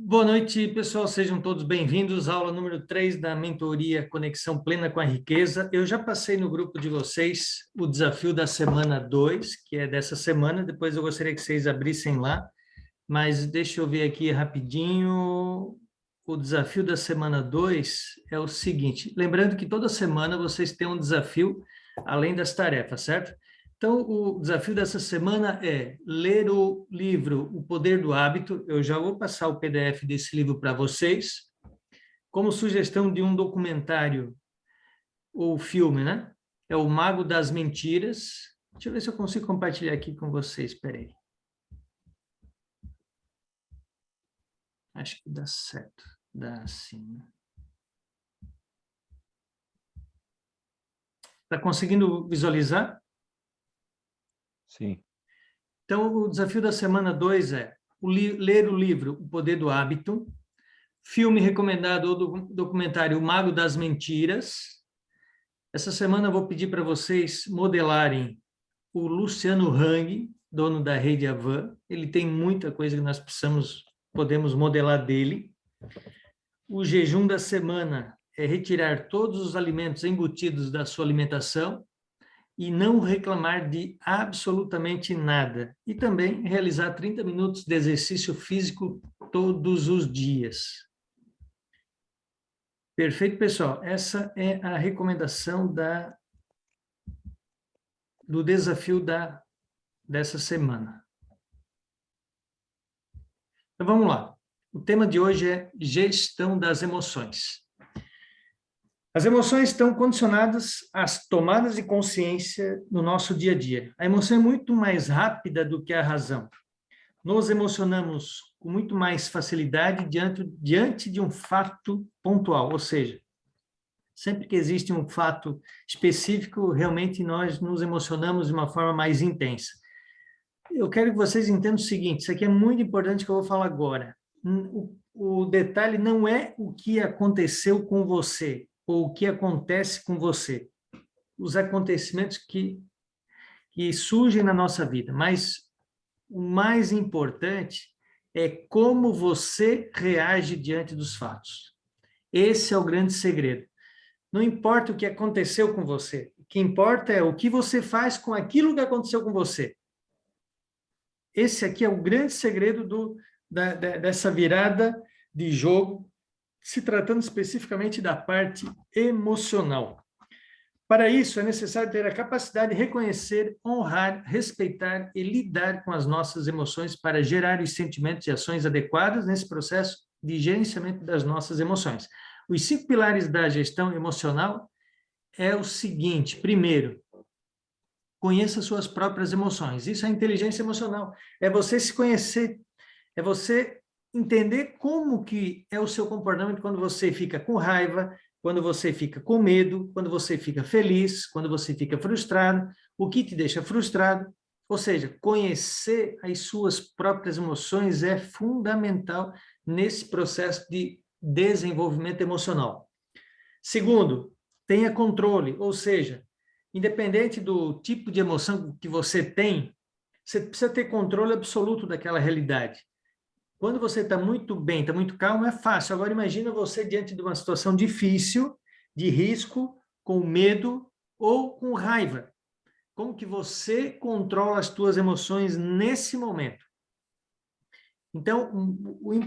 Boa noite, pessoal. Sejam todos bem-vindos à aula número 3 da mentoria Conexão Plena com a Riqueza. Eu já passei no grupo de vocês o desafio da semana 2, que é dessa semana. Depois eu gostaria que vocês abrissem lá, mas deixa eu ver aqui rapidinho. O desafio da semana 2 é o seguinte, lembrando que toda semana vocês têm um desafio além das tarefas, certo? Então, o desafio dessa semana é ler o livro O Poder do Hábito. Eu já vou passar o PDF desse livro para vocês, como sugestão de um documentário ou filme, né? É O Mago das Mentiras. Deixa eu ver se eu consigo compartilhar aqui com vocês, espera aí. Acho que dá certo, dá sim. Está conseguindo visualizar? Sim. Então, o desafio da semana 2 é ler o livro O Poder do Hábito, filme recomendado ou documentário O Mago das Mentiras. Essa semana eu vou pedir para vocês modelarem o Luciano Hang, dono da Rede Avan. Ele tem muita coisa que nós podemos modelar dele. O jejum da semana é retirar todos os alimentos embutidos da sua alimentação e não reclamar de absolutamente nada. E também realizar 30 minutos de exercício físico todos os dias. Perfeito, pessoal. Essa é a recomendação do desafio dessa semana. Então, vamos lá. O tema de hoje é gestão das emoções. As emoções estão condicionadas às tomadas de consciência no nosso dia a dia. A emoção é muito mais rápida do que a razão. Nos emocionamos com muito mais facilidade diante de um fato pontual, ou seja, sempre que existe um fato específico, realmente nós nos emocionamos de uma forma mais intensa. Eu quero que vocês entendam o seguinte, isso aqui é muito importante que eu vou falar agora. O detalhe não é o que aconteceu com você, ou o que acontece com você. Os acontecimentos que surgem na nossa vida, mas o mais importante é como você reage diante dos fatos. Esse é o grande segredo. Não importa o que aconteceu com você, o que importa é o que você faz com aquilo que aconteceu com você. Esse aqui é o grande segredo dessa virada de jogo, se tratando especificamente da parte emocional. Para isso, é necessário ter a capacidade de reconhecer, honrar, respeitar e lidar com as nossas emoções para gerar os sentimentos e ações adequadas nesse processo de gerenciamento das nossas emoções. Os 5 pilares da gestão emocional é o seguinte: primeiro, conheça suas próprias emoções. Isso é inteligência emocional. É você se conhecer, é você entender como que é o seu comportamento quando você fica com raiva, quando você fica com medo, quando você fica feliz, quando você fica frustrado, o que te deixa frustrado. Ou seja, conhecer as suas próprias emoções é fundamental nesse processo de desenvolvimento emocional. Segundo, tenha controle, ou seja, independente do tipo de emoção que você tem, você precisa ter controle absoluto daquela realidade. Quando você está muito bem, está muito calmo, é fácil. Agora, imagina você diante de uma situação difícil, de risco, com medo ou com raiva. Como que você controla as suas emoções nesse momento? Então,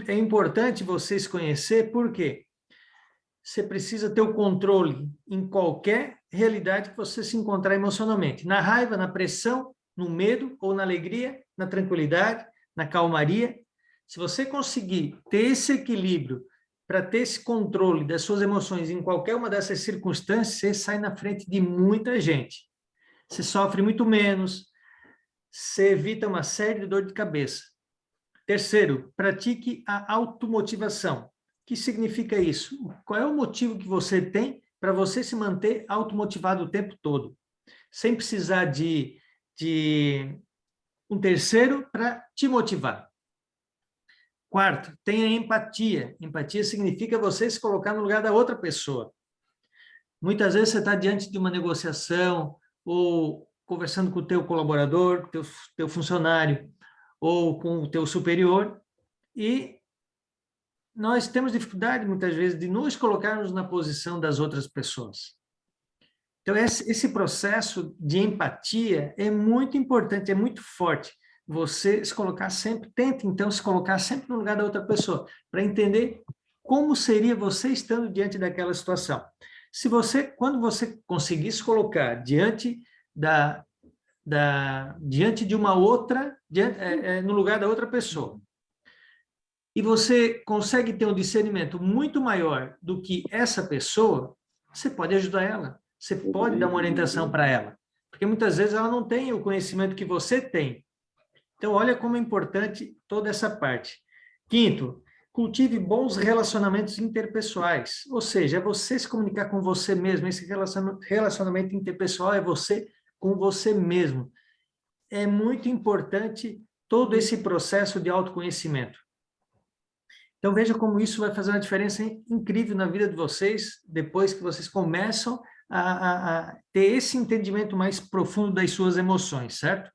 é importante você se conhecer, por quê? Você precisa ter o controle em qualquer realidade que você se encontrar emocionalmente. Na raiva, na pressão, no medo ou na alegria, na tranquilidade, na calmaria. Se você conseguir ter esse equilíbrio para ter esse controle das suas emoções em qualquer uma dessas circunstâncias, você sai na frente de muita gente. Você sofre muito menos, você evita uma série de dor de cabeça. Terceiro, pratique a automotivação. O que significa isso? Qual é o motivo que você tem para você se manter automotivado o tempo todo? Sem precisar de um terceiro para te motivar. Quarto, tenha empatia. Empatia significa você se colocar no lugar da outra pessoa. Muitas vezes você está diante de uma negociação ou conversando com o teu colaborador, teu funcionário ou com o teu superior e nós temos dificuldade, muitas vezes, de nos colocarmos na posição das outras pessoas. Então, esse processo de empatia é muito importante, é muito forte. Você se colocar sempre, tente, então, se colocar sempre no lugar da outra pessoa, para entender como seria você estando diante daquela situação. Quando você conseguir se colocar diante diante de uma outra, no lugar da outra pessoa, e você consegue ter um discernimento muito maior do que essa pessoa, você pode ajudar ela, você pode dar uma orientação para ela, porque muitas vezes ela não tem o conhecimento que você tem. Então, olha como é importante toda essa parte. Quinto, cultive bons relacionamentos interpessoais, ou seja, é você se comunicar com você mesmo, esse relacionamento interpessoal é você com você mesmo. É muito importante todo esse processo de autoconhecimento. Então, veja como isso vai fazer uma diferença incrível na vida de vocês, depois que vocês começam a ter esse entendimento mais profundo das suas emoções, certo?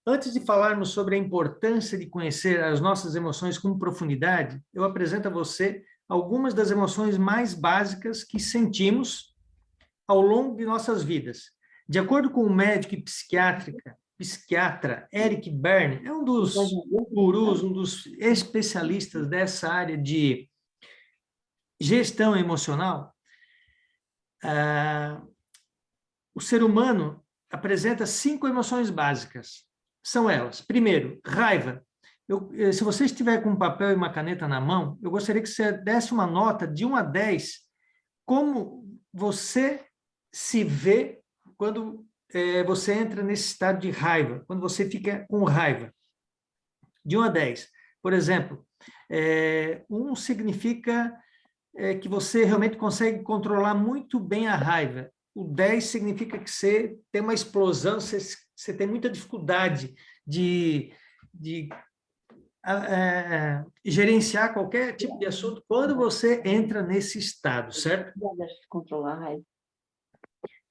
Antes de falarmos sobre a importância de conhecer as nossas emoções com profundidade, eu apresento a você algumas das emoções mais básicas que sentimos ao longo de nossas vidas. De acordo com o médico e psiquiatra Eric Berne, é um dos gurus, um dos especialistas dessa área de gestão emocional, o ser humano apresenta 5 emoções básicas. São elas. Primeiro, raiva. Se você estiver com um papel e uma caneta na mão, eu gostaria que você desse uma nota de 1 a 10, como você se vê quando você entra nesse estado de raiva, quando você fica com raiva. De 1 a 10. Por exemplo, 1 significa que você realmente consegue controlar muito bem a raiva. O 10 significa que você tem uma explosão, você tem muita dificuldade de gerenciar qualquer tipo de assunto quando você entra nesse estado, certo? Controlar a raiva.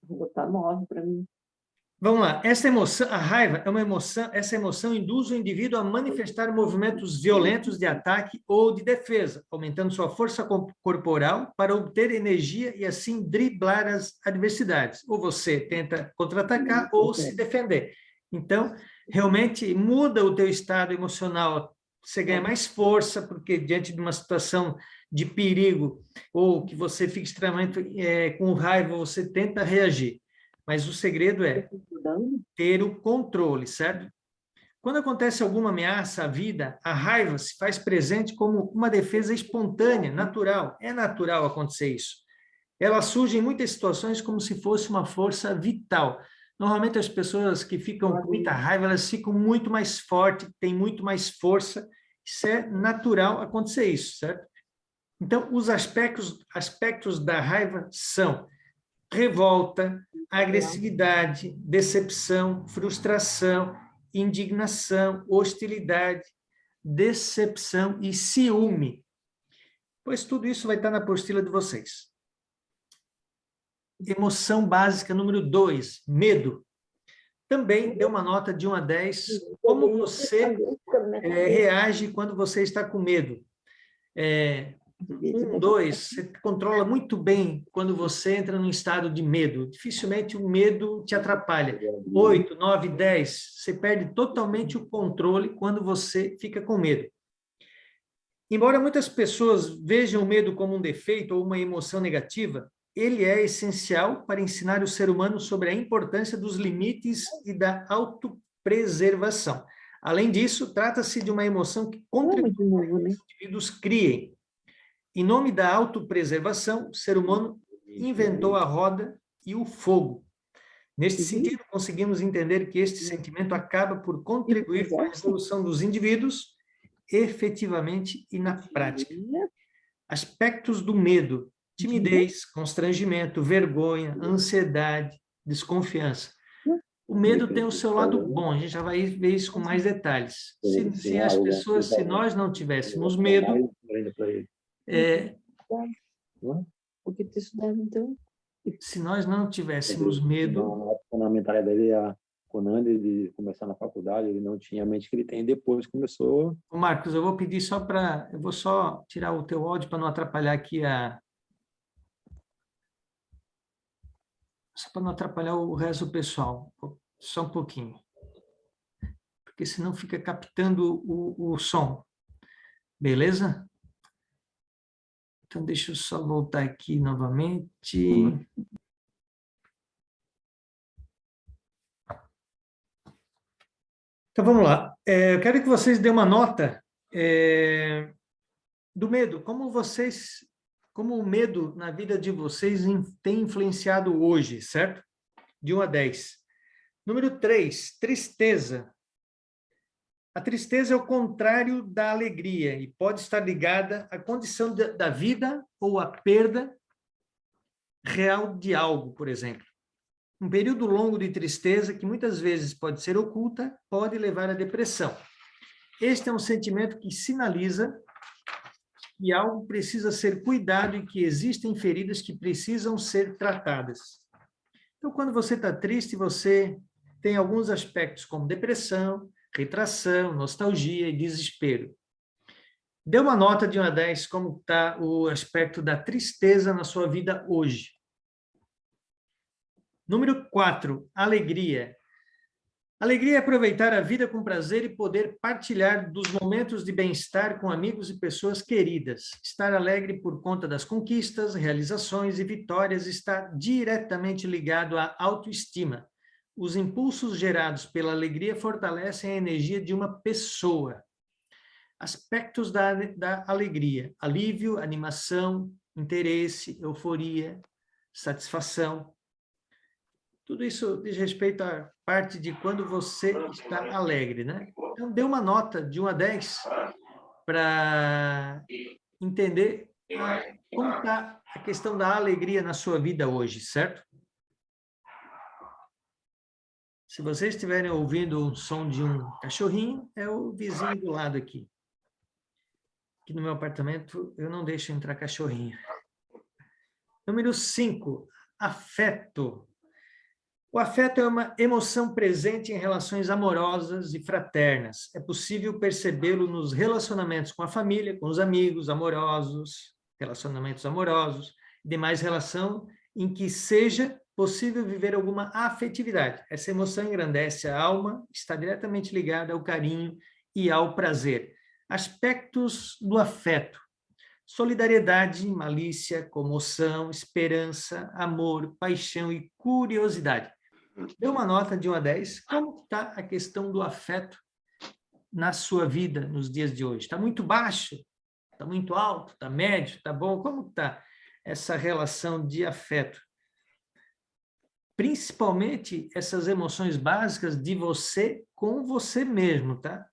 Vou botar 9 para mim. Vamos lá, essa emoção, a raiva é uma emoção, essa emoção induz o indivíduo a manifestar movimentos violentos de ataque ou de defesa, aumentando sua força corporal para obter energia e assim driblar as adversidades. Ou você tenta contra-atacar ou se defender. Então, realmente muda o teu estado emocional, você ganha mais força, porque diante de uma situação de perigo ou que você fica extremamente com raiva, você tenta reagir. Mas o segredo é ter o controle, certo? Quando acontece alguma ameaça à vida, a raiva se faz presente como uma defesa espontânea, natural. É natural acontecer isso. Ela surge em muitas situações como se fosse uma força vital. Normalmente as pessoas que ficam com muita raiva, elas ficam muito mais fortes, têm muito mais força. Isso é natural acontecer isso, certo? Então, os aspectos da raiva são revolta, agressividade, decepção, frustração, indignação, hostilidade, decepção e ciúme. Pois tudo isso vai estar na apostila de vocês. Emoção básica número 2, medo. Também dê uma nota de 1 a 10. Como você reage quando você está com medo? 1, 2, você controla muito bem quando você entra num estado de medo. Dificilmente o medo te atrapalha. 8, 9, 10, você perde totalmente o controle quando você fica com medo. Embora muitas pessoas vejam o medo como um defeito ou uma emoção negativa, ele é essencial para ensinar o ser humano sobre a importância dos limites e da autopreservação. Além disso, trata-se de uma emoção que contribui para que os indivíduos criem. Em nome da autopreservação, o ser humano inventou a roda e o fogo. Neste sentido, conseguimos entender que este sentimento acaba por contribuir para a evolução dos indivíduos efetivamente e na prática. Aspectos do medo: timidez, constrangimento, vergonha, ansiedade, desconfiança. O medo tem o seu lado bom, a gente já vai ver isso com mais detalhes. Se nós não tivéssemos medo, Porque tu estudava, então? se nós não tivéssemos medo, Na mentalidade dele, quando antes de começar na faculdade, ele não tinha a mente que ele tem, depois começou... Ô, Marcos, eu vou pedir só para... Eu vou só tirar o teu áudio para não atrapalhar aqui a... Só para não atrapalhar o resto do pessoal. Só um pouquinho. Porque senão fica captando o som. Beleza? Então, deixa eu só voltar aqui novamente. Então, vamos lá. Eu quero que vocês dêem uma nota do medo. Como o medo na vida de vocês tem influenciado hoje, certo? De 1 a 10. Número 3, tristeza. A tristeza é o contrário da alegria e pode estar ligada à condição da vida ou à perda real de algo, por exemplo. Um período longo de tristeza, que muitas vezes pode ser oculta, pode levar à depressão. Este é um sentimento que sinaliza que algo precisa ser cuidado e que existem feridas que precisam ser tratadas. Então, quando você está triste, você tem alguns aspectos como depressão, retração, nostalgia e desespero. Dê uma nota de 1 a 10 como está o aspecto da tristeza na sua vida hoje. Número 4, alegria. Alegria é aproveitar a vida com prazer e poder partilhar dos momentos de bem-estar com amigos e pessoas queridas. Estar alegre por conta das conquistas, realizações e vitórias está diretamente ligado à autoestima. Os impulsos gerados pela alegria fortalecem a energia de uma pessoa. Aspectos da alegria: alívio, animação, interesse, euforia, satisfação. Tudo isso diz respeito à parte de quando você está alegre, né? Então, dê uma nota de 1 a 10 para entender como está a questão da alegria na sua vida hoje, certo? Se vocês estiverem ouvindo o som de um cachorrinho, é o vizinho do lado aqui. Aqui no meu apartamento, eu não deixo entrar cachorrinho. Número 5, afeto. O afeto é uma emoção presente em relações amorosas e fraternas. É possível percebê-lo nos relacionamentos com a família, com os amigos amorosos, relacionamentos amorosos, e demais relação em que seja possível viver alguma afetividade. Essa emoção engrandece a alma, está diretamente ligada ao carinho e ao prazer. Aspectos do afeto: solidariedade, malícia, comoção, esperança, amor, paixão e curiosidade. Dê uma nota de 1 a 10. Como está a questão do afeto na sua vida nos dias de hoje? Está muito baixo? Está muito alto? Está médio? Está bom? Como está essa relação de afeto? Principalmente essas emoções básicas de você com você mesmo, tá?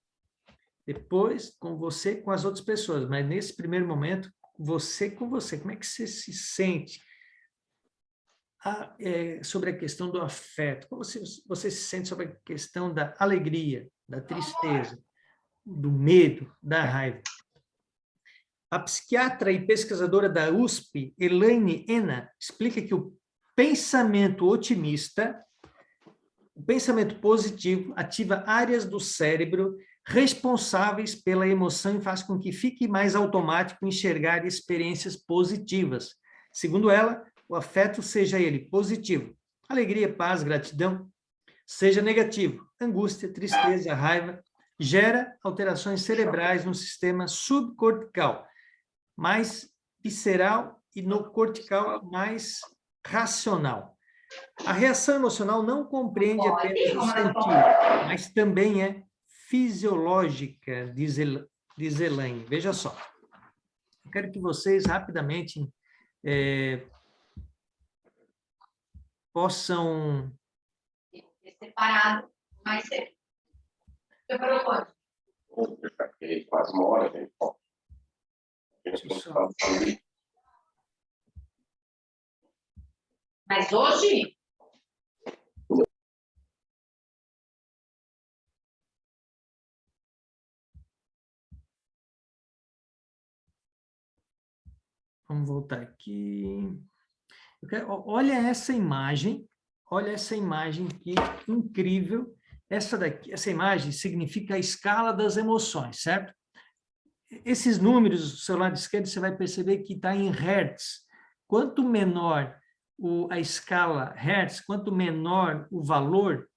Depois, com você com as outras pessoas, mas nesse primeiro momento, você com você. Como é que você se sente sobre a questão do afeto? Como você se sente sobre a questão da alegria, da tristeza, do medo, da raiva? A psiquiatra e pesquisadora da USP, Elaine Ena, explica que o pensamento otimista, o pensamento positivo, ativa áreas do cérebro responsáveis pela emoção e faz com que fique mais automático enxergar experiências positivas. Segundo ela, o afeto, seja ele positivo, alegria, paz, gratidão, seja negativo, angústia, tristeza, raiva, gera alterações cerebrais no sistema subcortical, mais visceral, e no cortical, mais racional. A reação emocional não compreende apenas o sentir, mas também é fisiológica, diz Elaine. Veja só. Eu quero que vocês rapidamente possam... Separado, mais cedo. Eu proponho. Vou deixar aqui quase uma hora, gente. Mas hoje? Vamos voltar aqui. Olha essa imagem olha essa imagem que incrível. Essa imagem significa a escala das emoções, certo? Esses números do seu lado esquerdo, você vai perceber que está em hertz. Quanto menor a escala hertz, quanto menor o valor,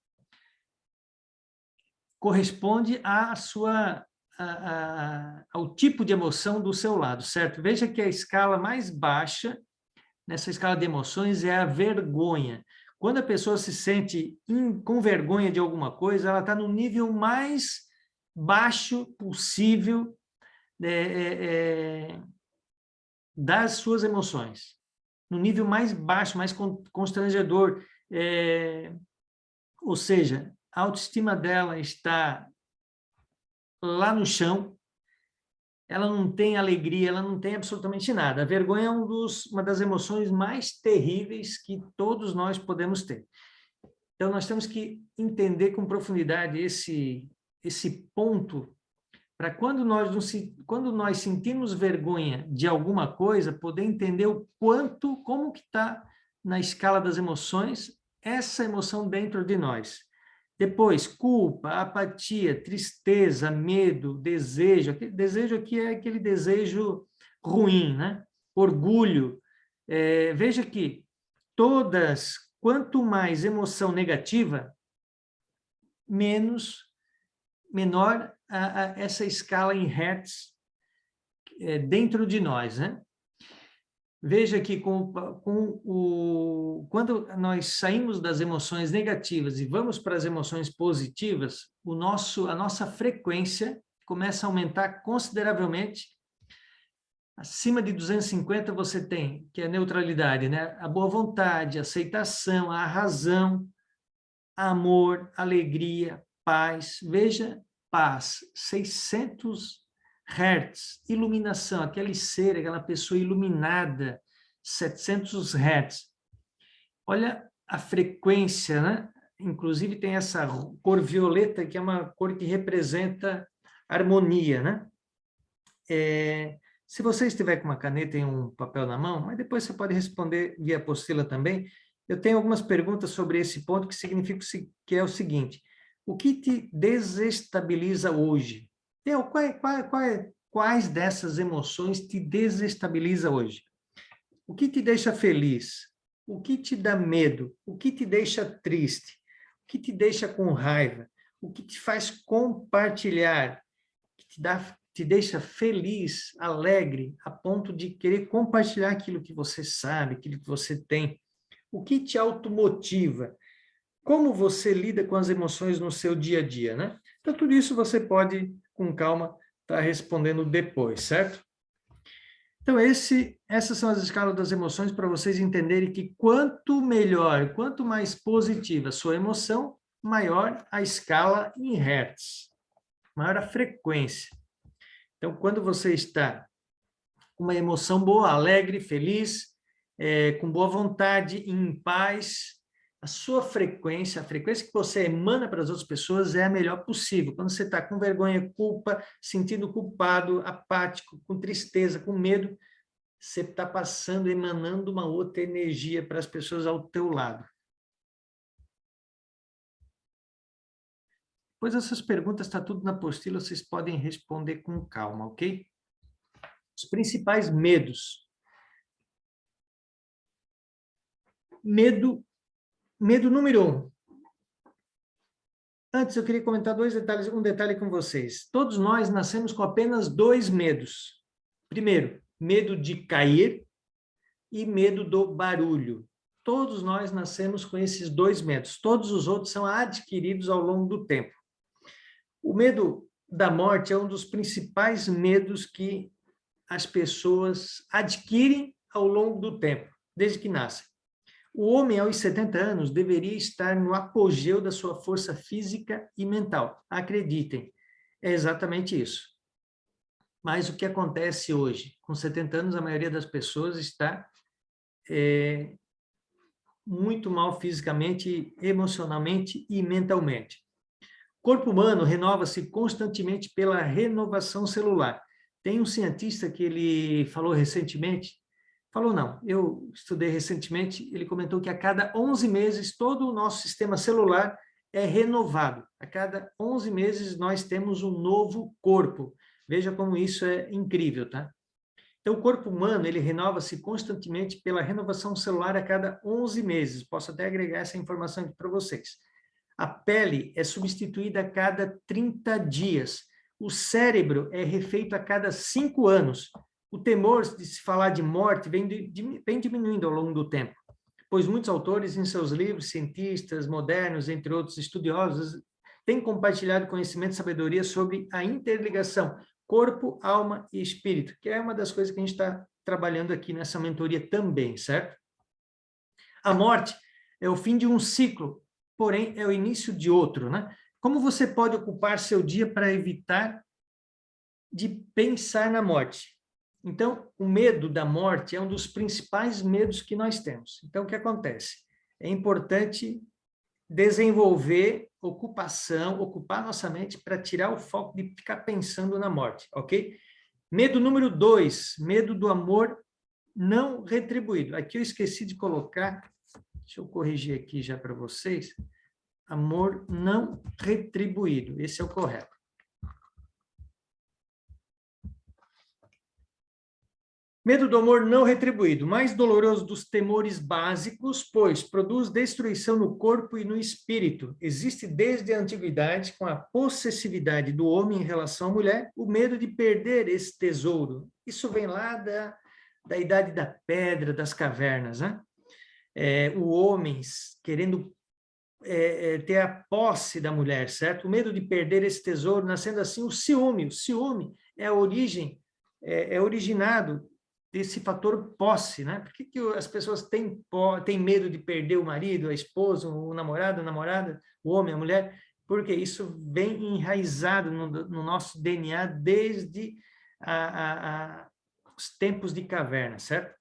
corresponde ao tipo de emoção do seu lado, certo? Veja que a escala mais baixa, nessa escala de emoções, é a vergonha. Quando a pessoa se sente com vergonha de alguma coisa, ela está no nível mais baixo possível das suas emoções. No nível mais baixo, mais constrangedor. Ou seja, a autoestima dela está lá no chão, ela não tem alegria, ela não tem absolutamente nada. A vergonha é uma das emoções mais terríveis que todos nós podemos ter. Então, nós temos que entender com profundidade esse ponto, para quando nós sentimos vergonha de alguma coisa, poder entender como que está na escala das emoções, essa emoção dentro de nós. Depois, culpa, apatia, tristeza, medo, desejo. Desejo aqui é aquele desejo ruim, né? Orgulho. Veja que quanto mais emoção negativa, menor essa escala em hertz dentro de nós, né? Veja que quando nós saímos das emoções negativas e vamos para as emoções positivas, a nossa frequência começa a aumentar consideravelmente. Acima de 250 você tem, que é a neutralidade, né? A boa vontade, a aceitação, a razão, amor, alegria, paz. Veja, paz, 600 hertz, iluminação, aquele ser, aquela pessoa iluminada, 700 hertz. Olha a frequência, né? Inclusive tem essa cor violeta, que é uma cor que representa harmonia, né? Se você estiver com uma caneta e um papel na mão, mas depois você pode responder via apostila também, eu tenho algumas perguntas sobre esse ponto, que significa que é o seguinte: o que te desestabiliza hoje? Quais dessas emoções te desestabiliza hoje? O que te deixa feliz? O que te dá medo? O que te deixa triste? O que te deixa com raiva? O que te faz compartilhar? O que te deixa feliz, alegre, a ponto de querer compartilhar aquilo que você sabe, aquilo que você tem? O que te automotiva? Como você lida com as emoções no seu dia a dia, né? Então, tudo isso você pode, com calma, estar respondendo depois, certo? Então, essas são as escalas das emoções, para vocês entenderem que quanto melhor, quanto mais positiva a sua emoção, maior a escala em hertz, maior a frequência. Então, quando você está com uma emoção boa, alegre, feliz, com boa vontade, em paz, a sua frequência, a frequência que você emana para as outras pessoas é a melhor possível. Quando você está com vergonha, culpa, sentindo culpado, apático, com tristeza, com medo, você está passando, emanando uma outra energia para as pessoas ao teu lado. Pois essas perguntas está tudo na apostila, vocês podem responder com calma, ok? Os principais medos. Medo número 1. Antes, eu queria comentar um detalhe com vocês. Todos nós nascemos com apenas 2 medos. Primeiro, medo de cair e medo do barulho. Todos nós nascemos com esses 2 medos. Todos os outros são adquiridos ao longo do tempo. O medo da morte é um dos principais medos que as pessoas adquirem ao longo do tempo, desde que nascem. O homem, aos 70 anos, deveria estar no apogeu da sua força física e mental. Acreditem, é exatamente isso. Mas o que acontece hoje? Com 70 anos, a maioria das pessoas está muito mal fisicamente, emocionalmente e mentalmente. O corpo humano renova-se constantemente pela renovação celular. Tem um cientista que ele falou recentemente Falou não. Eu estudei recentemente, ele comentou que a cada 11 meses todo o nosso sistema celular é renovado. A cada 11 meses nós temos um novo corpo. Veja como isso é incrível, tá? Então, o corpo humano, ele renova-se constantemente pela renovação celular a cada 11 meses. Posso até agregar essa informação aqui para vocês. A pele é substituída a cada 30 dias. O cérebro é refeito a cada 5 anos. O temor de se falar de morte vem diminuindo ao longo do tempo, pois muitos autores, em seus livros, cientistas modernos, entre outros estudiosos, têm compartilhado conhecimento e sabedoria sobre a interligação corpo, alma e espírito, que é uma das coisas que a gente está trabalhando aqui nessa mentoria também, certo? A morte é o fim de um ciclo, porém é o início de outro, né? Como você pode ocupar seu dia para evitar de pensar na morte? Então, o medo da morte é um dos principais medos que nós temos. Então, o que acontece? É importante desenvolver ocupar nossa mente para tirar o foco de ficar pensando na morte, ok? Medo número 2, medo do amor não retribuído. Aqui eu esqueci de colocar, deixa eu corrigir aqui já para vocês, amor não retribuído, esse é o correto. Medo do amor não retribuído, mais doloroso dos temores básicos, pois produz destruição no corpo e no espírito. Existe desde a antiguidade, com a possessividade do homem em relação à mulher, o medo de perder esse tesouro. Isso vem lá da idade da pedra, das cavernas, né? O homem querendo ter a posse da mulher, certo? O medo de perder esse tesouro, nascendo assim o ciúme. O ciúme é a origem, é originado desse fator posse, né? Por que as pessoas têm medo de perder o marido, a esposa, o namorado, a namorada, o homem, a mulher? Porque isso vem enraizado no nosso DNA desde os tempos de caverna, certo?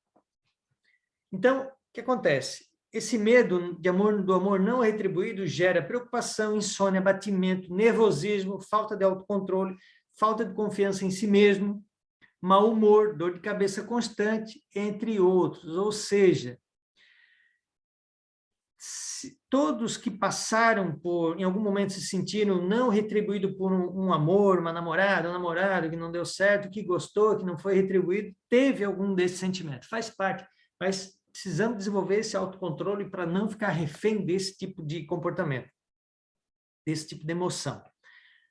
Então, o que acontece? Esse medo do amor não retribuído gera preocupação, insônia, abatimento, nervosismo, falta de autocontrole, falta de confiança em si mesmo, mau humor, dor de cabeça constante, entre outros. Ou seja, todos que passaram em algum momento se sentiram não retribuído por um amor, uma namorada, um namorado que não deu certo, que gostou, que não foi retribuído, teve algum desses sentimentos, faz parte, mas precisamos desenvolver esse autocontrole para não ficar refém desse tipo de comportamento, desse tipo de emoção.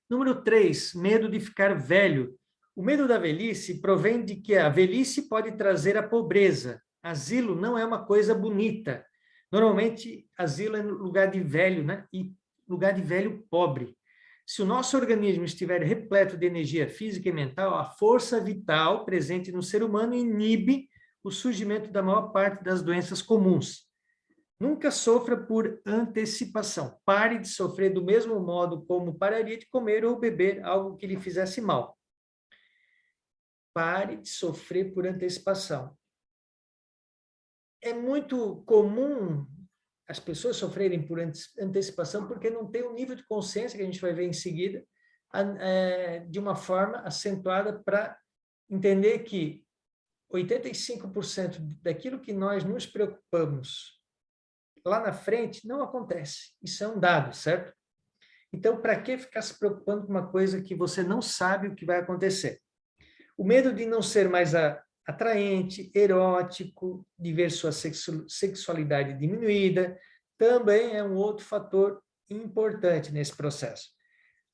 Número 3, medo de ficar velho. O medo da velhice provém de que a velhice pode trazer a pobreza. Asilo não é uma coisa bonita. Normalmente, asilo é lugar de velho, né? E lugar de velho pobre. Se o nosso organismo estiver repleto de energia física e mental, a força vital presente no ser humano inibe o surgimento da maior parte das doenças comuns. Nunca sofra por antecipação. Pare de sofrer do mesmo modo como pararia de comer ou beber algo que lhe fizesse mal. Pare de sofrer por antecipação. É muito comum as pessoas sofrerem por antecipação porque não tem o nível de consciência que a gente vai ver em seguida, de uma forma acentuada para entender que 85% daquilo que nós nos preocupamos lá na frente não acontece. Isso é um dado, certo? Então, para que ficar se preocupando com uma coisa que você não sabe o que vai acontecer? O medo de não ser mais atraente, erótico, de ver sua sexualidade diminuída, também é um outro fator importante nesse processo.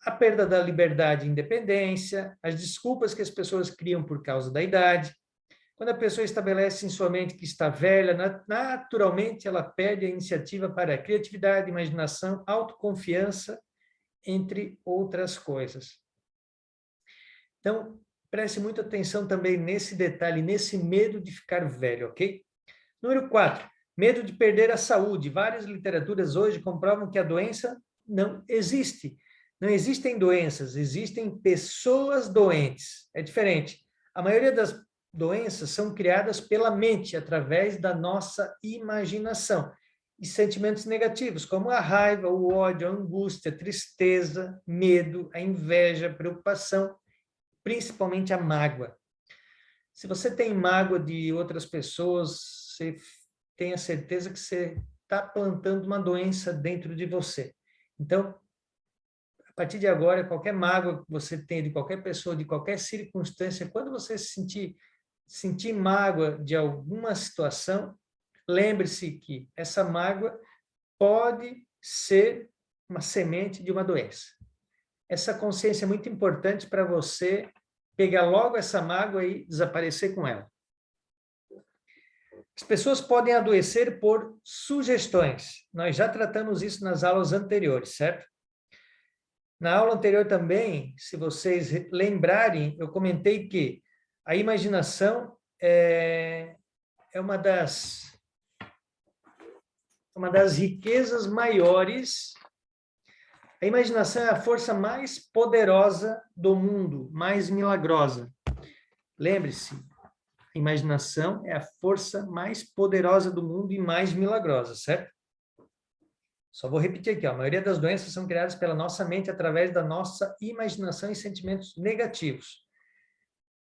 A perda da liberdade e independência, as desculpas que as pessoas criam por causa da idade. Quando a pessoa estabelece em sua mente que está velha, naturalmente ela perde a iniciativa para a criatividade, imaginação, autoconfiança, entre outras coisas. Então, preste muita atenção também nesse detalhe, nesse medo de ficar velho, ok? Número 4, medo de perder a saúde. Várias literaturas hoje comprovam que a doença não existe. Não existem doenças, existem pessoas doentes. É diferente. A maioria das doenças são criadas pela mente, através da nossa imaginação. E sentimentos negativos, como a raiva, o ódio, a angústia, a tristeza, medo, a inveja, a preocupação, principalmente a mágoa. Se você tem mágoa de outras pessoas, você tenha certeza que você está plantando uma doença dentro de você. Então, a partir de agora, qualquer mágoa que você tenha de qualquer pessoa, de qualquer circunstância, quando você sentir mágoa de alguma situação, lembre-se que essa mágoa pode ser uma semente de uma doença. Essa consciência é muito importante para você pegar logo essa mágoa e desaparecer com ela. As pessoas podem adoecer por sugestões. Nós já tratamos isso nas aulas anteriores, certo? Na aula anterior também, se vocês lembrarem, eu comentei que a imaginação é uma das riquezas maiores. A imaginação é a força mais poderosa do mundo, mais milagrosa. Lembre-se, a imaginação é a força mais poderosa do mundo e mais milagrosa, certo? Só vou repetir aqui, ó. A maioria das doenças são criadas pela nossa mente através da nossa imaginação e sentimentos negativos.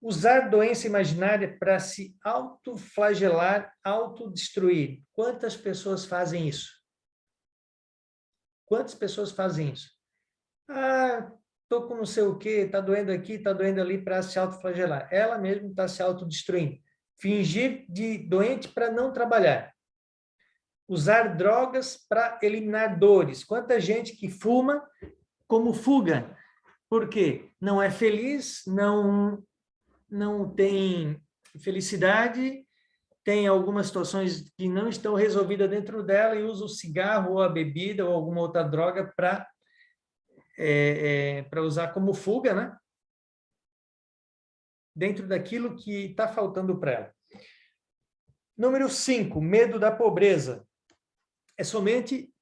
Usar doença imaginária para se autoflagelar, autodestruir. Quantas pessoas fazem isso? Quantas pessoas fazem isso? Ah, estou com não sei o quê, está doendo aqui, está doendo ali, para se autoflagelar. Ela mesma está se autodestruindo. Fingir de doente para não trabalhar. Usar drogas para eliminar dores. Quanta gente que fuma como fuga. Por quê? Não é feliz, não tem felicidade, tem algumas situações que não estão resolvidas dentro dela e usa o cigarro ou a bebida ou alguma outra droga para usar como fuga, né? Dentro daquilo que está faltando para ela. Número 5, medo da pobreza.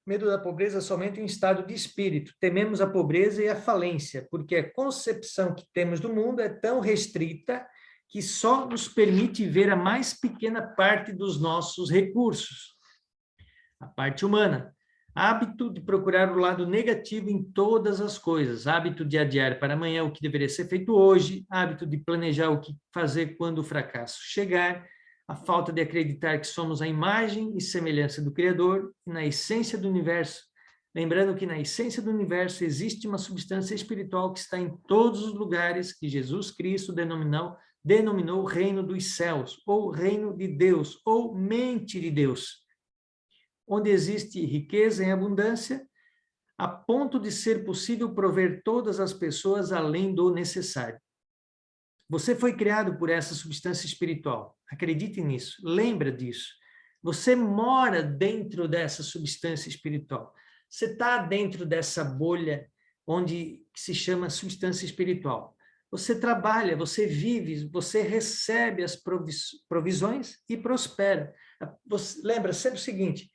Medo da pobreza é somente um estado de espírito. Tememos a pobreza e a falência, porque a concepção que temos do mundo é tão restrita que só nos permite ver a mais pequena parte dos nossos recursos. A parte humana. Hábito de procurar o lado negativo em todas as coisas. Hábito de adiar para amanhã o que deveria ser feito hoje. Hábito de planejar o que fazer quando o fracasso chegar. A falta de acreditar que somos a imagem e semelhança do Criador e na essência do universo. Lembrando que na essência do universo existe uma substância espiritual que está em todos os lugares que Jesus Cristo denominou reino dos céus, ou reino de Deus, ou mente de Deus, onde existe riqueza em abundância, a ponto de ser possível prover todas as pessoas além do necessário. Você foi criado por essa substância espiritual. Acredite nisso, lembra disso. Você mora dentro dessa substância espiritual. Você está dentro dessa bolha onde se chama substância espiritual. Você trabalha, você vive, você recebe as provisões e prospera. Lembra sempre o seguinte,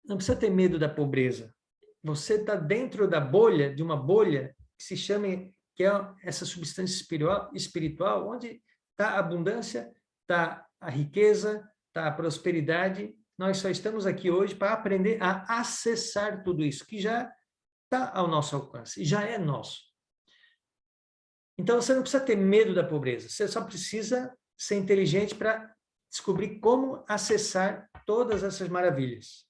não precisa ter medo da pobreza. Você está dentro da bolha, de uma bolha que se chama, que é essa substância espiritual, onde está a abundância, está a riqueza, está a prosperidade. Nós só estamos aqui hoje para aprender a acessar tudo isso, que já está ao nosso alcance, já é nosso. Então, você não precisa ter medo da pobreza, você só precisa ser inteligente para descobrir como acessar todas essas maravilhas.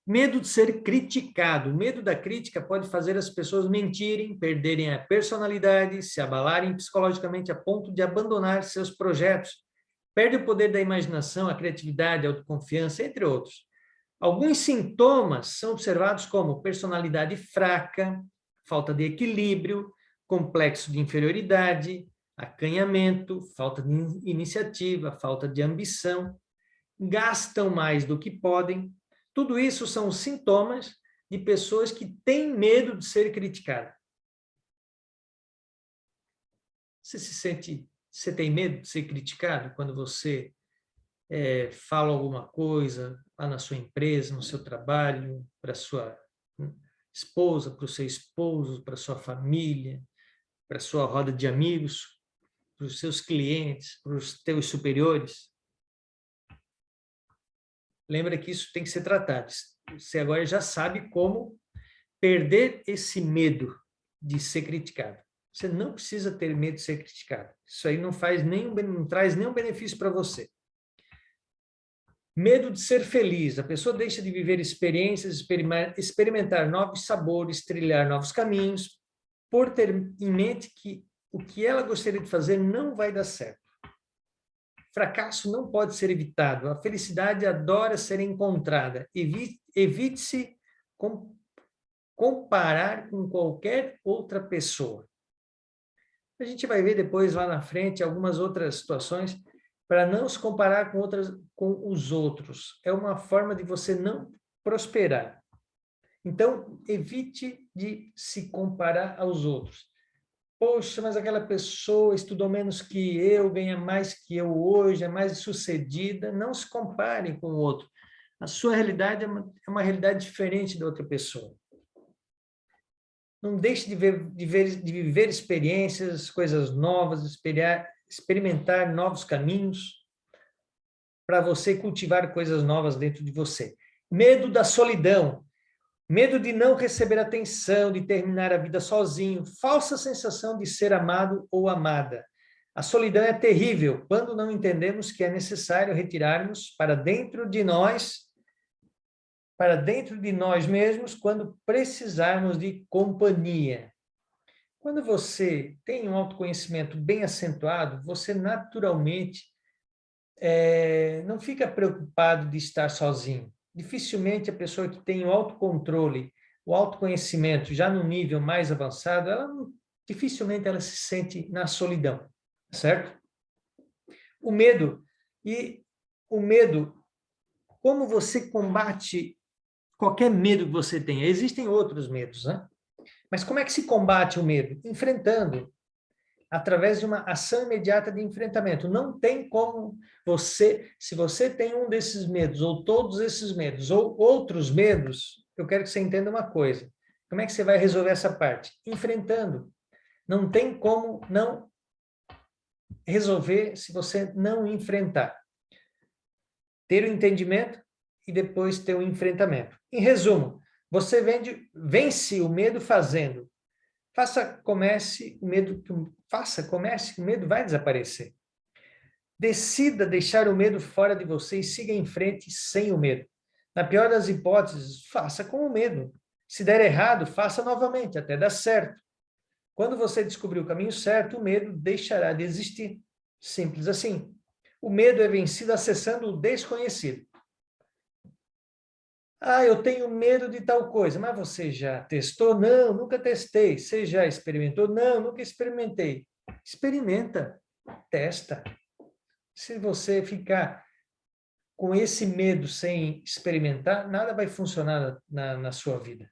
Medo de ser criticado. O medo da crítica pode fazer as pessoas mentirem, perderem a personalidade, se abalarem psicologicamente a ponto de abandonar seus projetos. Perde o poder da imaginação, a criatividade, a autoconfiança, entre outros. Alguns sintomas são observados como personalidade fraca, falta de equilíbrio, complexo de inferioridade, acanhamento, falta de iniciativa, falta de ambição, gastam mais do que podem. Tudo isso são sintomas de pessoas que têm medo de ser criticadas. Você tem medo de ser criticado quando você fala alguma coisa lá na sua empresa, no seu trabalho, para sua esposa, para o seu esposo, para sua família, para sua roda de amigos, para os seus clientes, para os teus superiores? Lembra que isso tem que ser tratado. Você agora já sabe como perder esse medo de ser criticado. Você não precisa ter medo de ser criticado. Isso aí não traz nenhum benefício para você. Medo de ser feliz. A pessoa deixa de viver experiências, experimentar novos sabores, trilhar novos caminhos, por ter em mente que o que ela gostaria de fazer não vai dar certo. Fracasso não pode ser evitado. A felicidade adora ser encontrada. Evite-se comparar com qualquer outra pessoa. A gente vai ver depois, lá na frente, algumas outras situações para não se comparar com os outros. É uma forma de você não prosperar. Então, evite de se comparar aos outros. Poxa, mas aquela pessoa estudou menos que eu, ganha mais que eu hoje, é mais sucedida. Não se compare com o outro. A sua realidade é uma realidade diferente da outra pessoa. Não deixe de viver experiências, coisas novas, experimentar novos caminhos para você cultivar coisas novas dentro de você. Medo da solidão. Medo de não receber atenção, de terminar a vida sozinho, falsa sensação de ser amado ou amada. A solidão é terrível quando não entendemos que é necessário retirarmos para dentro de nós mesmos, quando precisarmos de companhia. Quando você tem um autoconhecimento bem acentuado, você naturalmente não fica preocupado de estar sozinho. Dificilmente a pessoa que tem o autocontrole, o autoconhecimento já no nível mais avançado, dificilmente ela se sente na solidão, certo? O medo, como você combate qualquer medo que você tenha? Existem outros medos, né? Mas como é que se combate o medo? Enfrentando, através de uma ação imediata de enfrentamento. Não tem como se você tem um desses medos, ou todos esses medos, ou outros medos, eu quero que você entenda uma coisa. Como é que você vai resolver essa parte? Enfrentando. Não tem como não resolver se você não enfrentar. Ter o entendimento e depois ter o enfrentamento. Em resumo, você vence o medo fazendo. Comece, o medo vai desaparecer. Decida deixar o medo fora de você e siga em frente sem o medo. Na pior das hipóteses, faça com o medo. Se der errado, faça novamente, até dar certo. Quando você descobrir o caminho certo, o medo deixará de existir. Simples assim. O medo é vencido acessando o desconhecido. Ah, eu tenho medo de tal coisa. Mas você já testou? Não, nunca testei. Você já experimentou? Não, nunca experimentei. Experimenta, testa. Se você ficar com esse medo sem experimentar, nada vai funcionar na sua vida.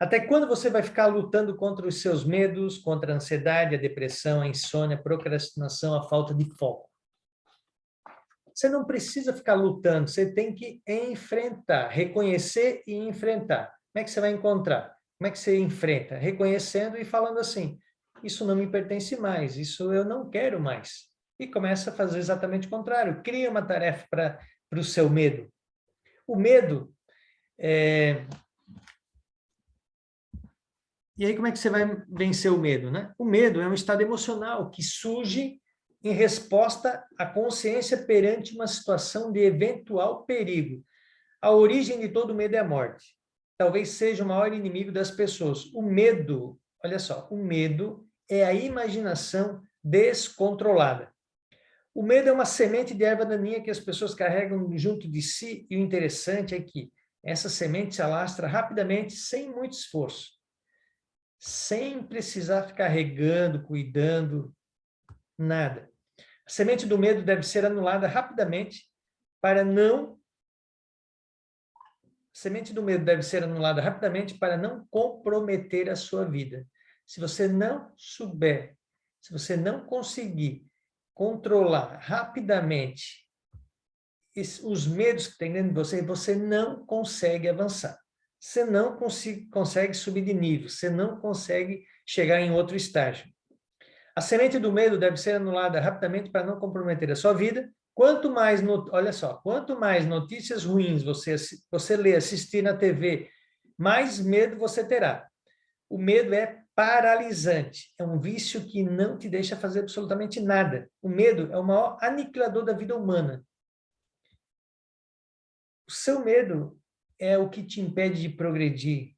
Até quando você vai ficar lutando contra os seus medos, contra a ansiedade, a depressão, a insônia, a procrastinação, a falta de foco? Você não precisa ficar lutando, você tem que enfrentar, reconhecer e enfrentar. Como é que você vai encontrar? Como é que você enfrenta? Reconhecendo e falando assim, isso não me pertence mais, isso eu não quero mais. E começa a fazer exatamente o contrário. Cria uma tarefa para o seu medo. O medo E aí como é que você vai vencer o medo, né? O medo é um estado emocional que surge em resposta à consciência perante uma situação de eventual perigo. A origem de todo medo é a morte. Talvez seja o maior inimigo das pessoas. O medo, olha só, o medo é a imaginação descontrolada. O medo é uma semente de erva daninha que as pessoas carregam junto de si, e o interessante é que essa semente se alastra rapidamente, sem muito esforço, sem precisar ficar regando, cuidando, nada. A semente do medo deve ser anulada rapidamente para não comprometer a sua vida. Se você não souber, se você não conseguir controlar rapidamente os medos que tem dentro de você, você não consegue avançar. Você não consegue subir de nível, você não consegue chegar em outro estágio. A semente do medo deve ser anulada rapidamente para não comprometer a sua vida. Olha só, quanto mais notícias ruins você ler, assistir na TV, mais medo você terá. O medo é paralisante. É um vício que não te deixa fazer absolutamente nada. O medo é o maior aniquilador da vida humana. O seu medo é o que te impede de progredir,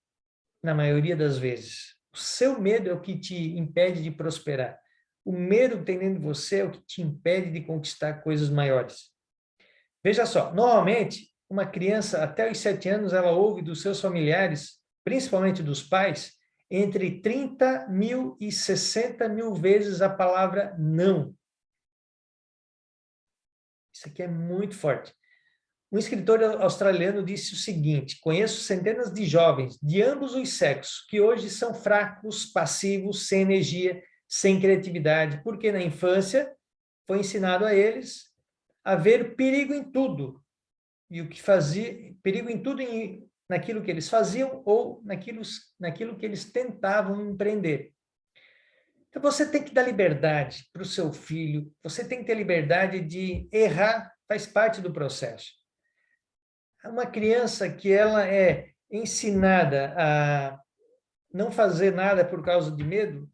na maioria das vezes. O seu medo é o que te impede de prosperar. O medo que tem dentro de você é o que te impede de conquistar coisas maiores. Veja só, normalmente, uma criança até os 7 anos, ela ouve dos seus familiares, principalmente dos pais, entre 30 mil e 60 mil vezes a palavra não. Isso aqui é muito forte. Um escritor australiano disse o seguinte: conheço centenas de jovens de ambos os sexos que hoje são fracos, passivos, sem energia, sem criatividade, porque na infância foi ensinado a eles a ver perigo em tudo. E o que fazia, perigo em tudo, naquilo que eles faziam ou naquilo que eles tentavam empreender. Então você tem que dar liberdade para o seu filho, você tem que ter liberdade de errar, faz parte do processo. Uma criança que ela é ensinada a não fazer nada por causa de medo,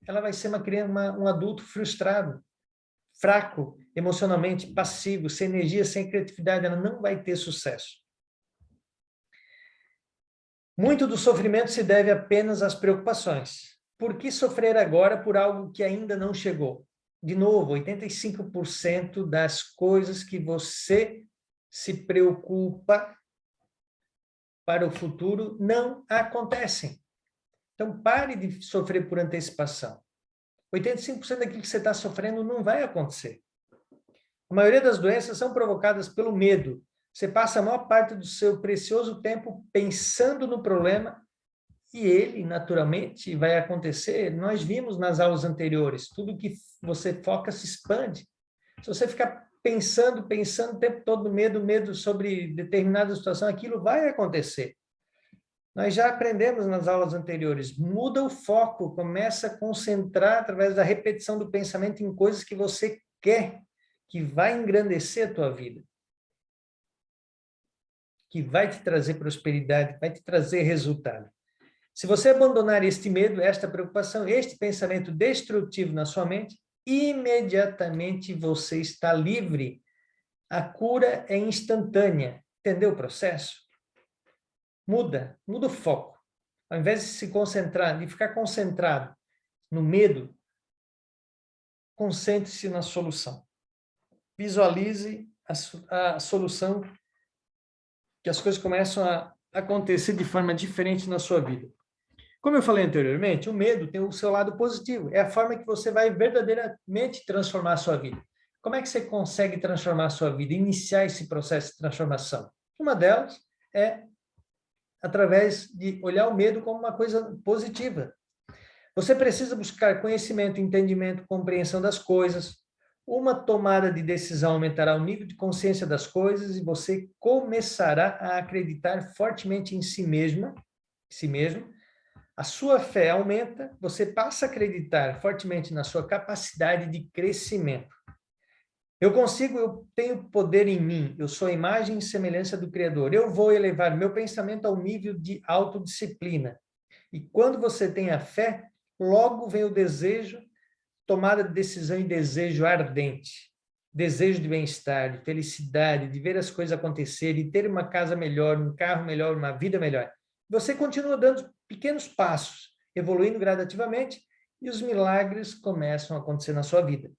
ela vai ser um adulto frustrado, fraco, emocionalmente, passivo, sem energia, sem criatividade, ela não vai ter sucesso. Muito do sofrimento se deve apenas às preocupações. Por que sofrer agora por algo que ainda não chegou? De novo, 85% das coisas que você se preocupa para o futuro não acontecem. Então, pare de sofrer por antecipação. 85% daquilo que você está sofrendo não vai acontecer. A maioria das doenças são provocadas pelo medo. Você passa a maior parte do seu precioso tempo pensando no problema e ele, naturalmente, vai acontecer. Nós vimos nas aulas anteriores, tudo que você foca se expande. Se você ficar pensando o tempo todo medo sobre determinada situação, aquilo vai acontecer. Nós já aprendemos nas aulas anteriores, muda o foco, começa a concentrar através da repetição do pensamento em coisas que você quer, que vai engrandecer a tua vida, que vai te trazer prosperidade, vai te trazer resultado. Se você abandonar este medo, esta preocupação, este pensamento destrutivo na sua mente, imediatamente você está livre. A cura é instantânea. Entendeu o processo? Muda o foco. Ao invés de se concentrar, de ficar concentrado no medo, concentre-se na solução. Visualize a solução, que as coisas começam a acontecer de forma diferente na sua vida. Como eu falei anteriormente, o medo tem o seu lado positivo. É a forma que você vai verdadeiramente transformar a sua vida. Como é que você consegue transformar a sua vida, iniciar esse processo de transformação? Uma delas é através de olhar o medo como uma coisa positiva. Você precisa buscar conhecimento, entendimento, compreensão das coisas. Uma tomada de decisão aumentará o nível de consciência das coisas e você começará a acreditar fortemente em si mesmo. A sua fé aumenta, você passa a acreditar fortemente na sua capacidade de crescimento. Eu tenho poder em mim, eu sou a imagem e semelhança do Criador. Eu vou elevar meu pensamento ao nível de autodisciplina. E quando você tem a fé, logo vem o desejo, tomada de decisão e desejo ardente. Desejo de bem-estar, de felicidade, de ver as coisas acontecerem, de ter uma casa melhor, um carro melhor, uma vida melhor. Você continua dando pequenos passos, evoluindo gradativamente, e os milagres começam a acontecer na sua vida.